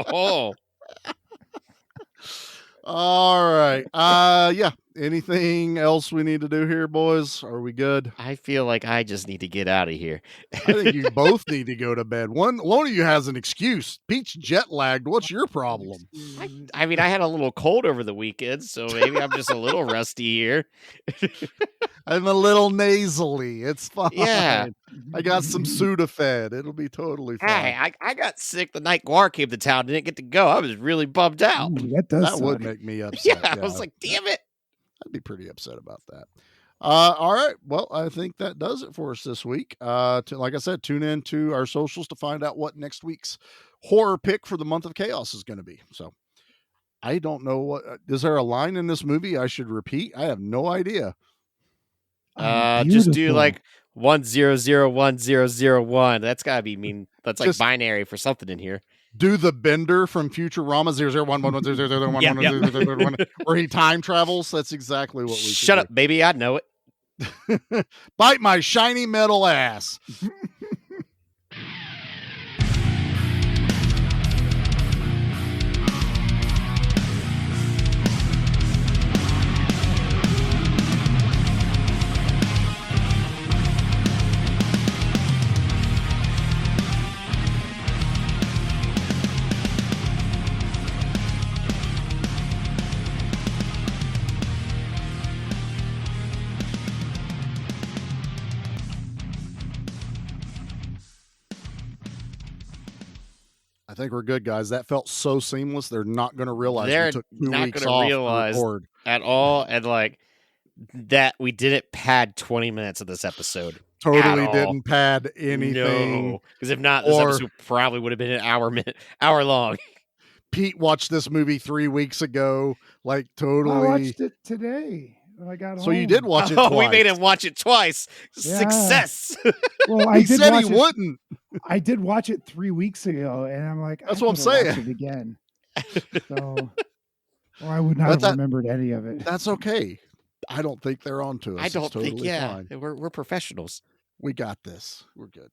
one. All right. Yeah. Anything else we need to do here, boys? Are we good? I feel like I just need to get out of here. I think you both need to go to bed. One of you has an excuse. Pete's jet lagged. What's your problem? I mean, I had a little cold over the weekend, so maybe I'm just a little rusty here. I'm a little nasally. It's fine. Yeah. I got some Sudafed. It'll be totally fine. Hey, I got sick the night Guar came to town. Didn't get to go. I was really bummed out. Ooh, that would make me upset. Yeah, I was like, damn it. I'd be pretty upset about that. All right. Well, I think that does it for us this week. Like I said, tune in to our socials to find out what next week's horror pick for the month of chaos is going to be. So I don't know what, is there a line in this movie I should repeat? I have no idea. Just do like 1001001. That's gotta be mean. That's like binary for something in here. Do the Bender from Futurama 001110011 where he time travels. That's exactly what we Shut up, baby. I know it. Bite my shiny metal ass. I think we're good, guys. That felt so seamless. They're not going to realize we took 2 weeks off to record at all, and like that we didn't pad 20 minutes of this episode. Totally didn't pad anything. Because if not, this episode probably would have been an hour long. Pete watched this movie 3 weeks ago. Like totally. I watched it today when I got home. So you did watch it twice. We made him watch it twice. Yeah. Success. Well, he said he wouldn't. I did watch it 3 weeks ago, and I'm like, that's what I'm saying. Watch it again. So, or I would not have remembered any of it. That's okay. I don't think they're on to us. I don't totally think. Yeah, fine. we're professionals. We got this. We're good.